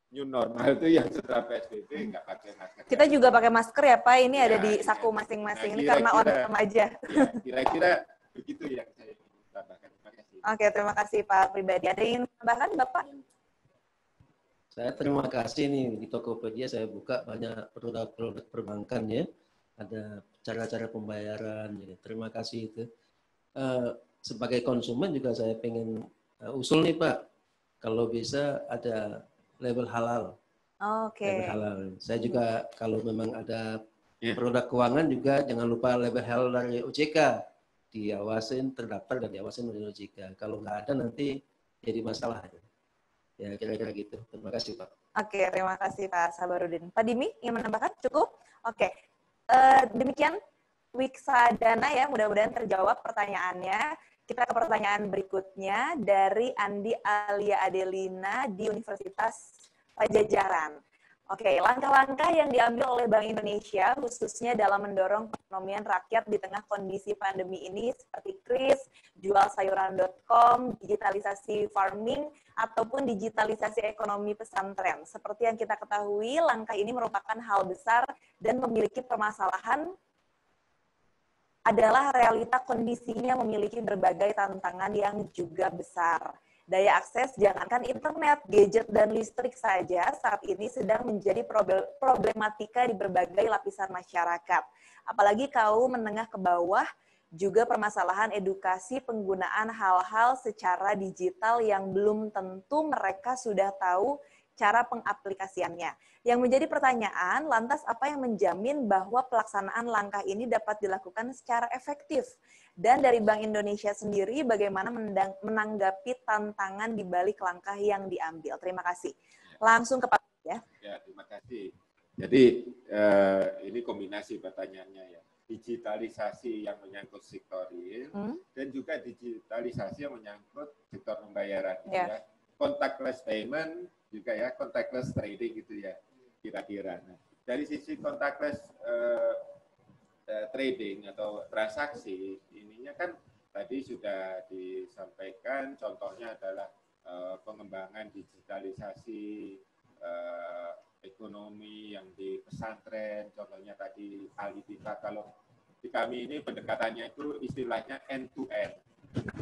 new normal itu yang setelah PSBB nggak pakai masker. Kita juga pakai masker ya Pak. Ini ada di saku masing-masing. Ini karena orang aja. Ya, kira-kira begitu yang saya ingin tambahkan. Oke, terima kasih Pak Pribadi. Ada yang tambahkan Bapak? Saya terima kasih nih, di Tokopedia saya buka banyak produk-produk perbankan ya. Ada cara-cara pembayaran, ya. Terima kasih itu. Sebagai konsumen juga saya pengen usul nih Pak, kalau bisa ada label halal. Oke. Label halal. Saya juga kalau memang ada produk keuangan juga jangan lupa label halal dari OJK. Diawasin, terdaftar dan diawasin oleh OJK. Kalau nggak ada nanti jadi masalah. Ya kira-kira gitu. Terima kasih Pak. Oke, terima kasih Pak Sabarudin. Pak Dimi, ingin menambahkan? Cukup? Oke. Demikian Wiksadana ya, mudah-mudahan terjawab pertanyaannya. Kita ke pertanyaan berikutnya dari Andi Alia Adelina di Universitas Pajajaran. Oke, langkah-langkah yang diambil oleh Bank Indonesia khususnya dalam mendorong perekonomian rakyat di tengah kondisi pandemi ini seperti kris, jualsayuran.com, digitalisasi farming, ataupun digitalisasi ekonomi pesantren. Seperti yang kita ketahui, langkah ini merupakan hal besar dan memiliki permasalahan adalah realita kondisinya memiliki berbagai tantangan yang juga besar. Daya akses jangankan internet, gadget, dan listrik saja saat ini sedang menjadi problematika di berbagai lapisan masyarakat. Apalagi kaum menengah ke bawah, juga permasalahan edukasi penggunaan hal-hal secara digital yang belum tentu mereka sudah tahu cara pengaplikasiannya. Yang menjadi pertanyaan, lantas apa yang menjamin bahwa pelaksanaan langkah ini dapat dilakukan secara efektif? Dan dari Bank Indonesia sendiri, bagaimana menanggapi tantangan di balik langkah yang diambil? Terima kasih. Langsung ke Pak ya. Ya, terima kasih. Jadi ini kombinasi pertanyaannya ya. Digitalisasi yang menyangkut sektor real dan juga digitalisasi yang menyangkut sektor pembayaran ya. Contactless payment juga ya, contactless trading gitu ya kira-kira. Nah, dari sisi contactless trading atau transaksi, ininya kan tadi sudah disampaikan, contohnya adalah pengembangan digitalisasi ekonomi yang di pesantren, contohnya tadi Alipita. Kalau di kami ini pendekatannya itu istilahnya end to end,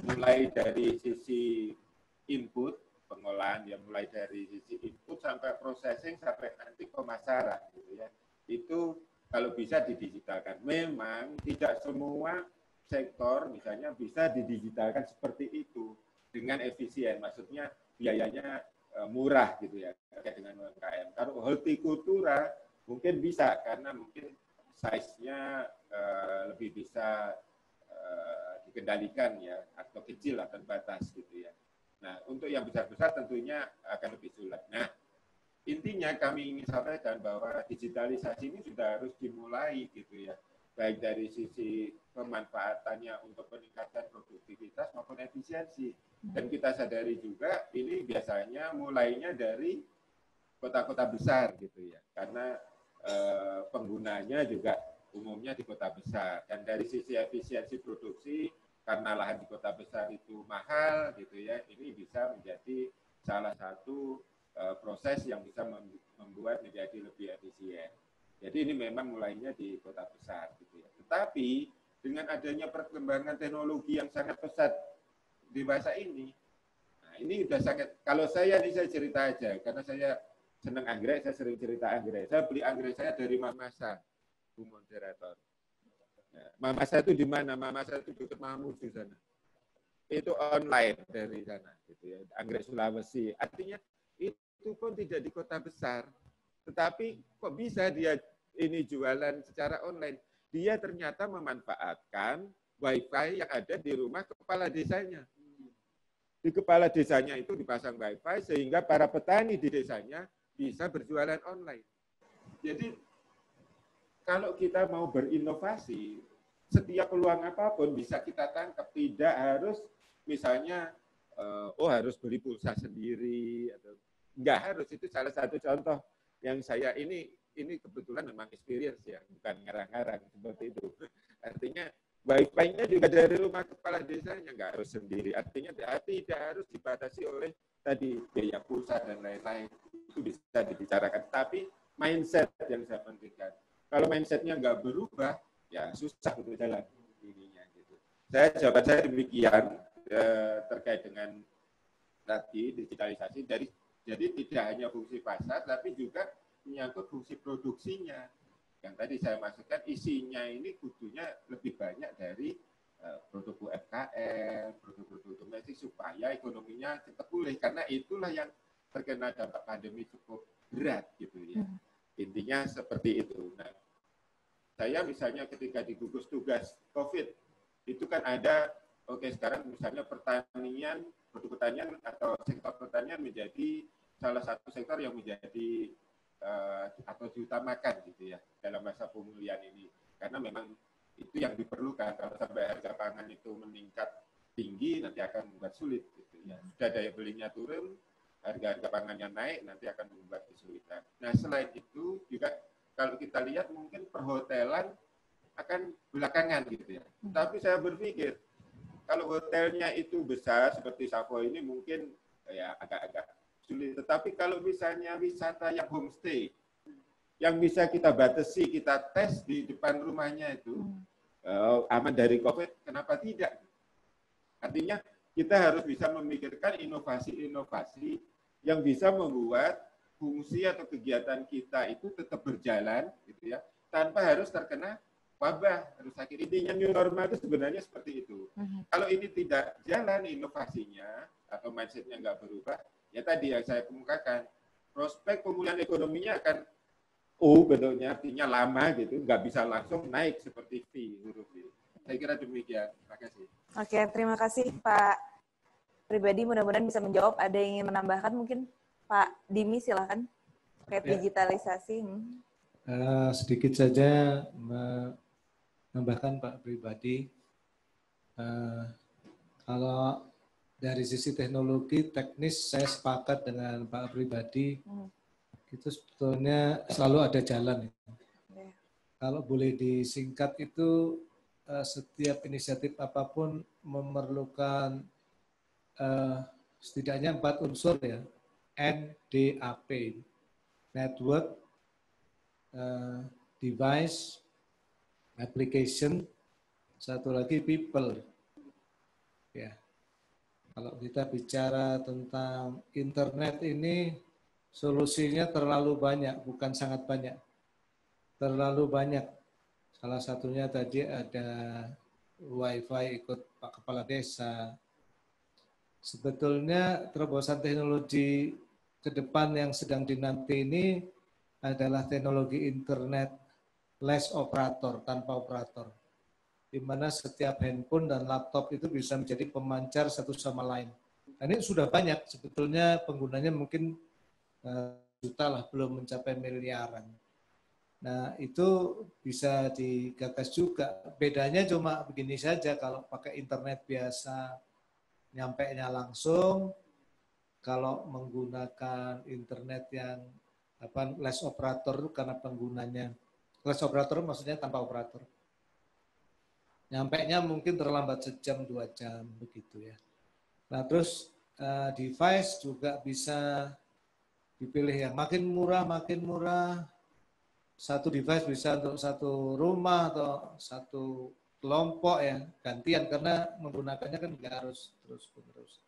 mulai dari sisi input pengolahan, ya mulai dari sisi input sampai processing sampai nanti pemasaran gitu ya. Itu kalau bisa didigitalkan. Memang tidak semua sektor misalnya bisa didigitalkan seperti itu dengan efisien. Maksudnya biayanya murah gitu ya terkait dengan UMKM. Kalau hortikultura mungkin bisa karena mungkin size-nya lebih bisa dikendalikan ya atau kecil atau terbatas gitu ya. Nah, untuk yang besar-besar tentunya akan lebih sulit. Nah, intinya kami ingin sampaikan bahwa digitalisasi ini sudah harus dimulai gitu ya. Baik dari sisi pemanfaatannya untuk peningkatan produktivitas maupun efisiensi. Dan kita sadari juga ini biasanya mulainya dari kota-kota besar gitu ya. Karena penggunanya juga umumnya di kota besar. Dan dari sisi efisiensi produksi, karena lahan di kota besar itu mahal gitu ya, ini bisa menjadi salah satu proses yang bisa membuat menjadi lebih efisien. Jadi ini memang mulainya di kota besar gitu ya. Tetapi dengan adanya perkembangan teknologi yang sangat pesat di masa ini, nah ini sudah sangat, kalau saya cerita aja, karena saya senang anggrek, saya sering cerita anggrek. Saya beli anggrek saya dari Mamasa, Bu Moderator. Mamasa itu di mana? Mamasa itu dekat Mamus di sana. Itu online dari sana, gitu ya. Anggrek Sulawesi. Artinya itu pun tidak di kota besar, tetapi kok bisa dia ini jualan secara online? Dia ternyata memanfaatkan WiFi yang ada di rumah kepala desanya. Di kepala desanya itu dipasang WiFi sehingga para petani di desanya bisa berjualan online. Jadi kalau kita mau berinovasi, setiap peluang apapun bisa kita tangkap. Tidak harus misalnya, harus beli pulsa sendiri. Atau enggak harus, itu salah satu contoh yang saya ini kebetulan memang experience ya, bukan ngarang-ngarang seperti itu. Artinya Wi-Fi-nya juga dari rumah kepala desanya, enggak harus sendiri. Artinya tidak harus dibatasi oleh tadi biaya pulsa dan lain-lain. Itu bisa dibicarakan. Tapi mindset yang saya pentingkan. Kalau mindsetnya nggak berubah, ya susah untuk jalan ininya gitu. Jawaban saya demikian terkait dengan tadi digitalisasi. Jadi tidak hanya fungsi pasar, tapi juga menyangkut fungsi produksinya. Yang tadi saya maksudkan isinya ini kudunya lebih banyak dari produk UMKM, produk-produk domestik supaya ekonominya cepat pulih. Karena itulah yang terkena dampak pandemi cukup berat gitu ya. Intinya seperti itu. Nah, saya misalnya ketika digugus tugas COVID, itu kan ada, sekarang misalnya pertanian, produk pertanian atau sektor pertanian menjadi salah satu sektor yang menjadi atau diutamakan gitu ya dalam masa pemulihan ini. Karena memang itu yang diperlukan. Kalau sampai harga pangan itu meningkat tinggi nanti akan membuat sulit. Gitu ya. Sudah daya belinya turun, harga-harga pangannya naik, nanti akan membuat kesulitan. Nah, selain itu juga kalau kita lihat mungkin perhotelan akan belakangan gitu ya. Tapi saya berpikir kalau hotelnya itu besar seperti Savoy ini mungkin ya agak-agak sulit. Tetapi kalau misalnya wisata yang homestay, yang bisa kita batasi, kita tes di depan rumahnya itu aman dari COVID, kenapa tidak? Artinya kita harus bisa memikirkan inovasi-inovasi yang bisa membuat fungsi atau kegiatan kita itu tetap berjalan, gitu ya, tanpa harus terkena wabah, harus sakit. Intinya new normal itu sebenarnya seperti itu. Kalau ini tidak jalan inovasinya atau mindsetnya nggak berubah, ya tadi yang saya kemukakan, prospek pemulihan ekonominya akan bentuknya, artinya lama gitu, nggak bisa langsung naik seperti V, huruf V. Saya kira demikian. Terima kasih. Oke, terima kasih Pak Pribadi, mudah-mudahan bisa menjawab. Ada yang ingin menambahkan mungkin? Pak Dimi, silakan. Terkait digitalisasi. Sedikit saja menambahkan Pak Pribadi. Kalau dari sisi teknologi, teknis saya sepakat dengan Pak Pribadi. Itu sebetulnya selalu ada jalan. Kalau boleh disingkat itu, setiap inisiatif apapun memerlukan setidaknya 4 unsur ya, NDAP, network, device, application, satu lagi people. Ya, kalau kita bicara tentang internet ini, solusinya terlalu banyak, bukan sangat banyak, terlalu banyak. Salah satunya tadi ada WiFi ikut Pak Kepala Desa. Sebetulnya terobosan teknologi ke depan yang sedang dinanti ini adalah teknologi internet less operator, tanpa operator. Di mana setiap handphone dan laptop itu bisa menjadi pemancar satu sama lain. Nah, ini sudah banyak, sebetulnya penggunanya mungkin juta lah, belum mencapai miliaran. Nah, itu bisa digagas juga. Bedanya cuma begini saja, kalau pakai internet biasa, nyampainya langsung. Kalau menggunakan internet yang less operator, karena penggunanya less operator maksudnya tanpa operator. Nyampainya mungkin terlambat sejam, 2 jam, begitu ya. Nah, terus device juga bisa dipilih yang makin murah. Satu device bisa untuk satu rumah atau satu kelompok ya, gantian, karena menggunakannya kan nggak harus terus-menerus.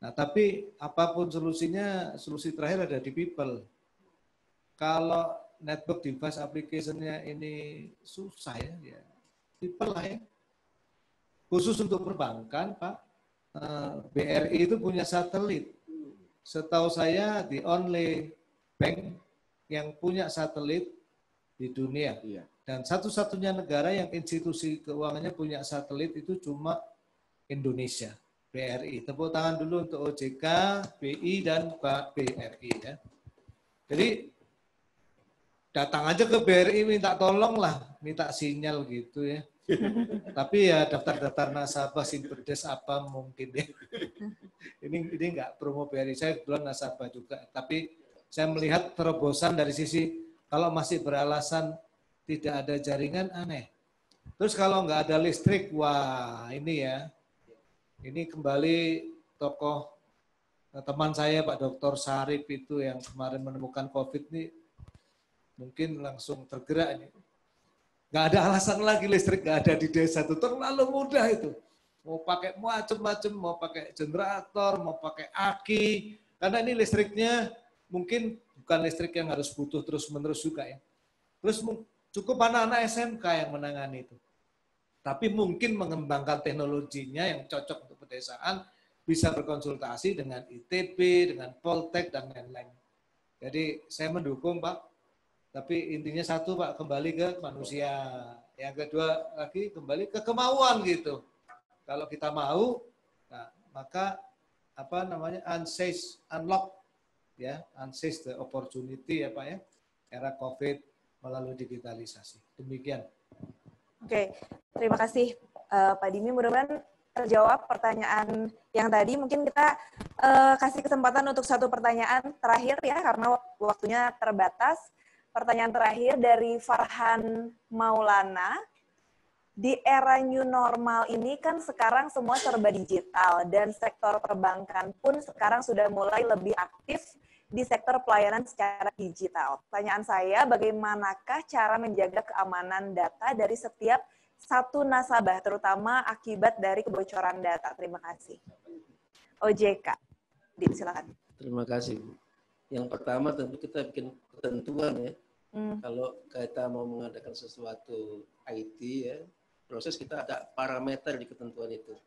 Nah, tapi apapun solusinya, solusi terakhir ada di people. Kalau network device application-nya ini susah ya people lah ya. Khusus untuk perbankan, Pak, BRI itu punya satelit. Setahu saya the only bank yang punya satelit di dunia. Iya. Dan satu-satunya negara yang institusi keuangannya punya satelit itu cuma Indonesia, BRI. Tepuk tangan dulu untuk OJK, BI, dan Pak BRI ya. Jadi datang aja ke BRI minta tolong lah, minta sinyal gitu ya. Tapi ya daftar-daftar nasabah, Simperdes apa mungkin ya. Ini enggak promo BRI, saya kebetulan nasabah juga. Tapi saya melihat terobosan dari sisi kalau masih beralasan tidak ada jaringan, aneh. Terus kalau nggak ada listrik, wah ini ya. Ini kembali tokoh teman saya Pak Dr. Sarip itu yang kemarin menemukan COVID ini mungkin langsung tergerak ini. Nggak ada alasan lagi listrik nggak ada di desa itu, terlalu mudah itu. Mau pakai macam-macam, mau pakai generator, mau pakai aki, karena ini listriknya mungkin bukan listrik yang harus butuh terus-menerus juga ya. Terus cukup anak-anak SMK yang menangani itu. Tapi mungkin mengembangkan teknologinya yang cocok untuk pedesaan, bisa berkonsultasi dengan ITB, dengan Poltek, dan lain-lain. Jadi saya mendukung Pak. Tapi intinya satu Pak, kembali ke manusia. Yang kedua lagi kembali ke kemauan gitu. Kalau kita mau, nah, maka unlock ya, unseize the opportunity ya Pak ya, era COVID melalui digitalisasi. Demikian. Oke, terima kasih Pak Dimi. Mudah-mudahan terjawab pertanyaan yang tadi. Mungkin kita kasih kesempatan untuk satu pertanyaan terakhir ya, karena waktunya terbatas. Pertanyaan terakhir dari Farhan Maulana. Di era new normal ini kan sekarang semua serba digital dan sektor perbankan pun sekarang sudah mulai lebih aktif di sektor pelayanan secara digital. Pertanyaan saya, bagaimanakah cara menjaga keamanan data dari setiap satu nasabah, terutama akibat dari kebocoran data? Terima kasih. OJK, silakan. Terima kasih. Yang pertama tentu kita bikin ketentuan ya. Kalau kita mau mengadakan sesuatu IT ya, proses kita ada parameter di ketentuan itu.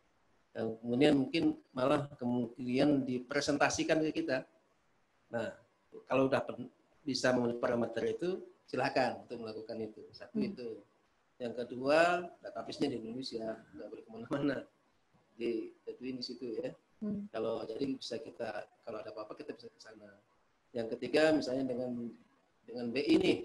Dan kemudian mungkin malah kemudian dipresentasikan ke kita. Nah, kalau udah bisa memenuhi parameter itu, silakan untuk melakukan itu. Satu itu. Yang kedua, database-nya di Indonesia, nggak boleh kemana-mana. Di situ ya. Kalau jadi bisa kita, kalau ada apa-apa kita bisa ke sana. Yang ketiga, misalnya dengan BI nih,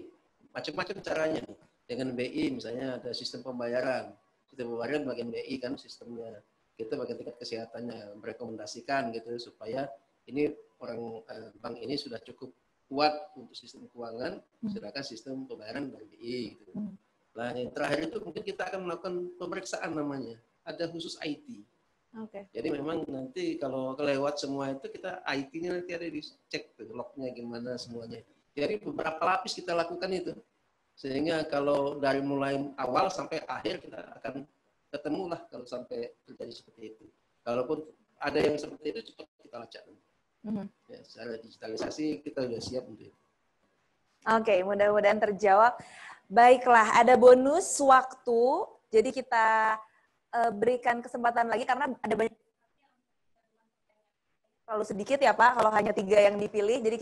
macam-macam caranya. Dengan BI misalnya ada sistem pembayaran. Sistem pembayaran bagian BI kan sistemnya. Kita bagian tingkat kesehatannya merekomendasikan gitu supaya ini orang bank ini sudah cukup kuat untuk sistem keuangan, sedangkan sistem pembayaran dari BI gitu. Nah, yang terakhir itu mungkin kita akan melakukan pemeriksaan namanya. Ada khusus IT. Jadi memang nanti kalau kelewat semua itu kita IT-nya nanti ada dicek tuh lognya gimana semuanya. Jadi beberapa lapis kita lakukan itu. Sehingga kalau dari mulai awal sampai akhir kita akan ketemu lah kalau sampai terjadi seperti itu. Kalaupun ada yang seperti itu cepat kita lacak. Ya, secara digitalisasi kita sudah siap untuk itu. Oke, mudah-mudahan terjawab. Baiklah, ada bonus waktu. Jadi kita berikan kesempatan lagi karena ada banyak terlalu sedikit ya Pak, kalau hanya 3 yang dipilih. Jadi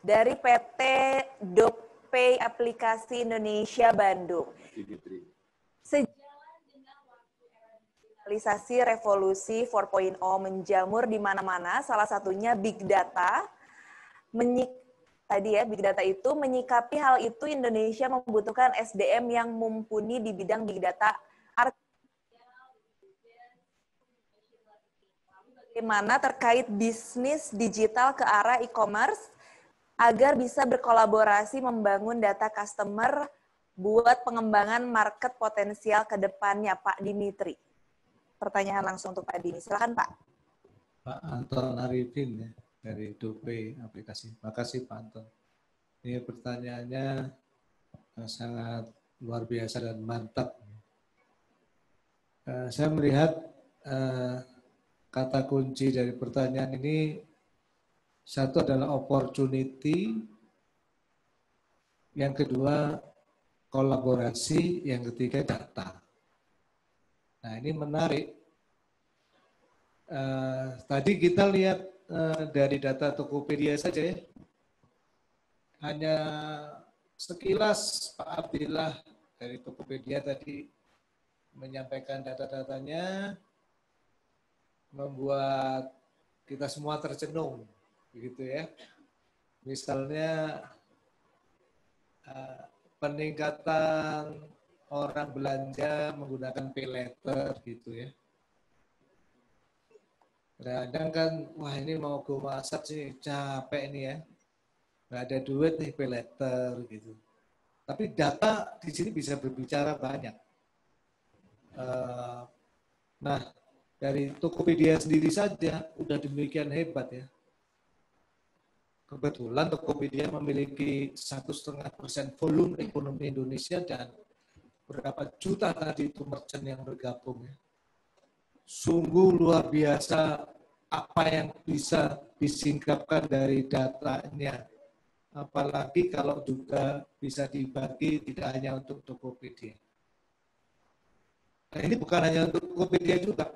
dari PT Dokpay Aplikasi Indonesia Bandung. Sejalan dengan waktu era digitalisasi revolusi 4.0 menjamur di mana-mana, salah satunya Big Data. Big Data itu menyikapi hal itu Indonesia membutuhkan SDM yang mumpuni di bidang Big Data. Bagaimana terkait bisnis digital ke arah e-commerce agar bisa berkolaborasi membangun data customer buat pengembangan market potensial ke depannya, Pak Dimitri. Pertanyaan langsung untuk Pak Dini. Silakan, Pak. Pak Anton Arifin ya, dari Dokpay Aplikasi. Makasih Pak Anton. Ini pertanyaannya sangat luar biasa dan mantap. Saya melihat kata kunci dari pertanyaan ini, satu adalah opportunity, yang kedua kolaborasi, yang ketiga data. Nah ini menarik. Tadi kita lihat dari data Tokopedia saja ya, hanya sekilas Pak Abdillah dari Tokopedia tadi menyampaikan data-datanya, membuat kita semua tercenung. Begitu ya. Misalnya peningkatan orang belanja menggunakan pay letter gitu ya. Kadang kan, wah ini mau go masak sih capek nih ya. Nggak ada duit nih pay letter gitu. Tapi data di sini bisa berbicara banyak. Nah, dari Tokopedia sendiri saja udah demikian hebat ya. Kebetulan Tokopedia memiliki 1,5% volume ekonomi Indonesia dan berapa juta tadi itu merchant yang bergabung. Sungguh luar biasa apa yang bisa disingkapkan dari datanya. Apalagi kalau juga bisa dibagi tidak hanya untuk Tokopedia. Nah ini bukan hanya untuk Tokopedia juga.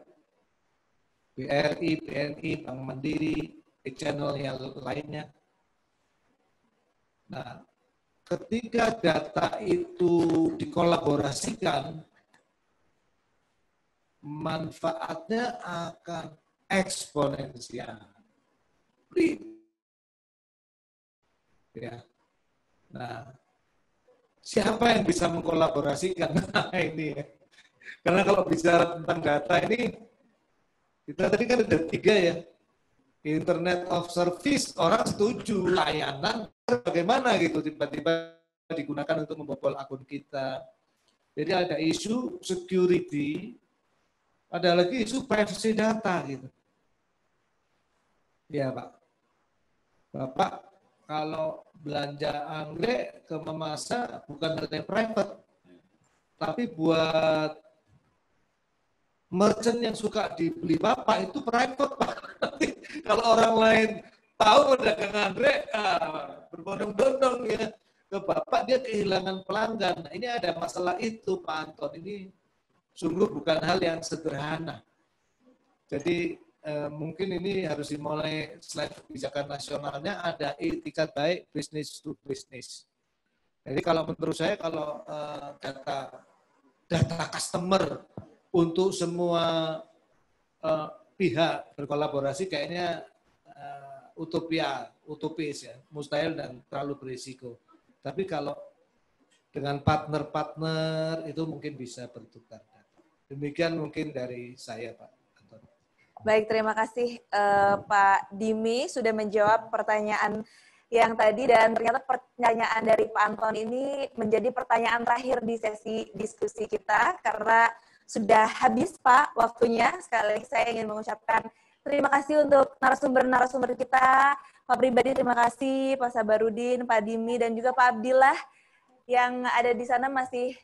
BRI, BNI, Bank Mandiri, channel yang lainnya. Nah, ketika data itu dikolaborasikan, manfaatnya akan eksponensial. Ya. Nah, siapa yang bisa mengkolaborasikan? Nah, ini ya. Karena kalau bicara tentang data ini, kita tadi kan ada 3 ya. Internet of Service, orang setuju, layanan bagaimana gitu, tiba-tiba digunakan untuk membobol akun kita. Jadi ada isu security, ada lagi isu privacy data gitu. Ya Pak. Bapak kalau belanja anggrek ke Mamasa bukan dari private, tapi buat merchant yang suka dibeli Bapak itu private Pak. Kalau orang lain tahu pedagang anggrek, berbondong-bondong ya ke Bapak, dia kehilangan pelanggan. Nah, ini ada masalah itu Pak Anton. Ini sungguh bukan hal yang sederhana. Jadi mungkin ini harus dimulai selain kebijakan nasionalnya ada etikat baik business to business. Jadi kalau menurut saya kalau data customer untuk semua pihak berkolaborasi kayaknya utopis ya, mustahil dan terlalu berisiko. Tapi kalau dengan partner-partner itu mungkin bisa bertukar data. Demikian mungkin dari saya Pak. Baik, terima kasih Pak Dimi sudah menjawab pertanyaan yang tadi, dan ternyata pertanyaan dari Pak Anton ini menjadi pertanyaan terakhir di sesi diskusi kita karena sudah habis Pak waktunya. Sekali lagi saya ingin mengucapkan terima kasih untuk narasumber-narasumber kita, Pak Pribadi terima kasih, Pak Sabarudin, Pak Dimi, dan juga Pak Abdillah yang ada di sana masih,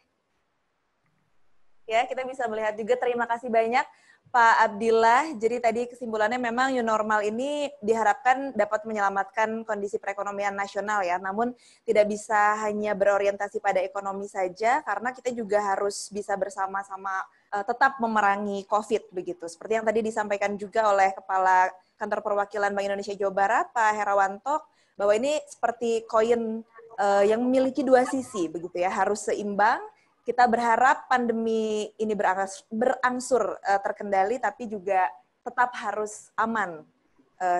ya kita bisa melihat juga. Terima kasih banyak Pak Abdillah. Jadi tadi kesimpulannya memang new normal ini diharapkan dapat menyelamatkan kondisi perekonomian nasional ya, namun tidak bisa hanya berorientasi pada ekonomi saja, karena kita juga harus bisa bersama-sama tetap memerangi COVID begitu. Seperti yang tadi disampaikan juga oleh Kepala Kantor Perwakilan Bank Indonesia Jawa Barat, Pak Herawanto, bahwa ini seperti koin yang memiliki 2 sisi begitu ya, harus seimbang. Kita berharap pandemi ini berangsur terkendali, tapi juga tetap harus aman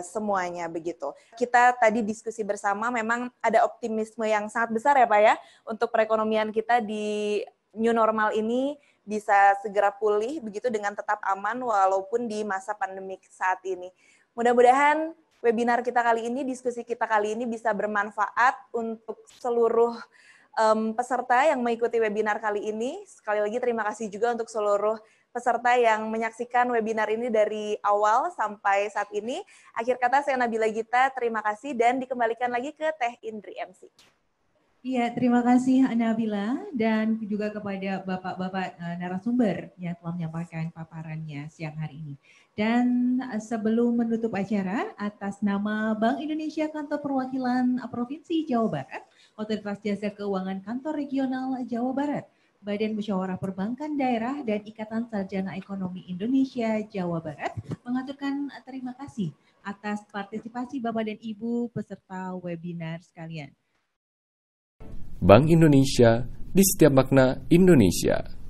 semuanya begitu. Kita tadi diskusi bersama, memang ada optimisme yang sangat besar ya Pak ya, untuk perekonomian kita di new normal ini bisa segera pulih begitu dengan tetap aman walaupun di masa pandemik saat ini. Mudah-mudahan webinar kita kali ini, diskusi kita kali ini bisa bermanfaat untuk seluruh peserta yang mengikuti webinar kali ini. Sekali lagi terima kasih juga untuk seluruh peserta yang menyaksikan webinar ini dari awal sampai saat ini. Akhir kata saya Nabila Gita, terima kasih dan dikembalikan lagi ke Teh Indri MC. Iya, terima kasih Nabila dan juga kepada bapak-bapak narasumber yang telah menyampaikan paparannya siang hari ini. Dan sebelum menutup acara, atas nama Bank Indonesia Kantor Perwakilan Provinsi Jawa Barat, Otoritas Jasa Keuangan Kantor Regional Jawa Barat, Badan Musyawarah Perbankan Daerah dan Ikatan Sarjana Ekonomi Indonesia Jawa Barat mengaturkan terima kasih atas partisipasi Bapak dan Ibu peserta webinar sekalian. Bank Indonesia di setiap makna Indonesia.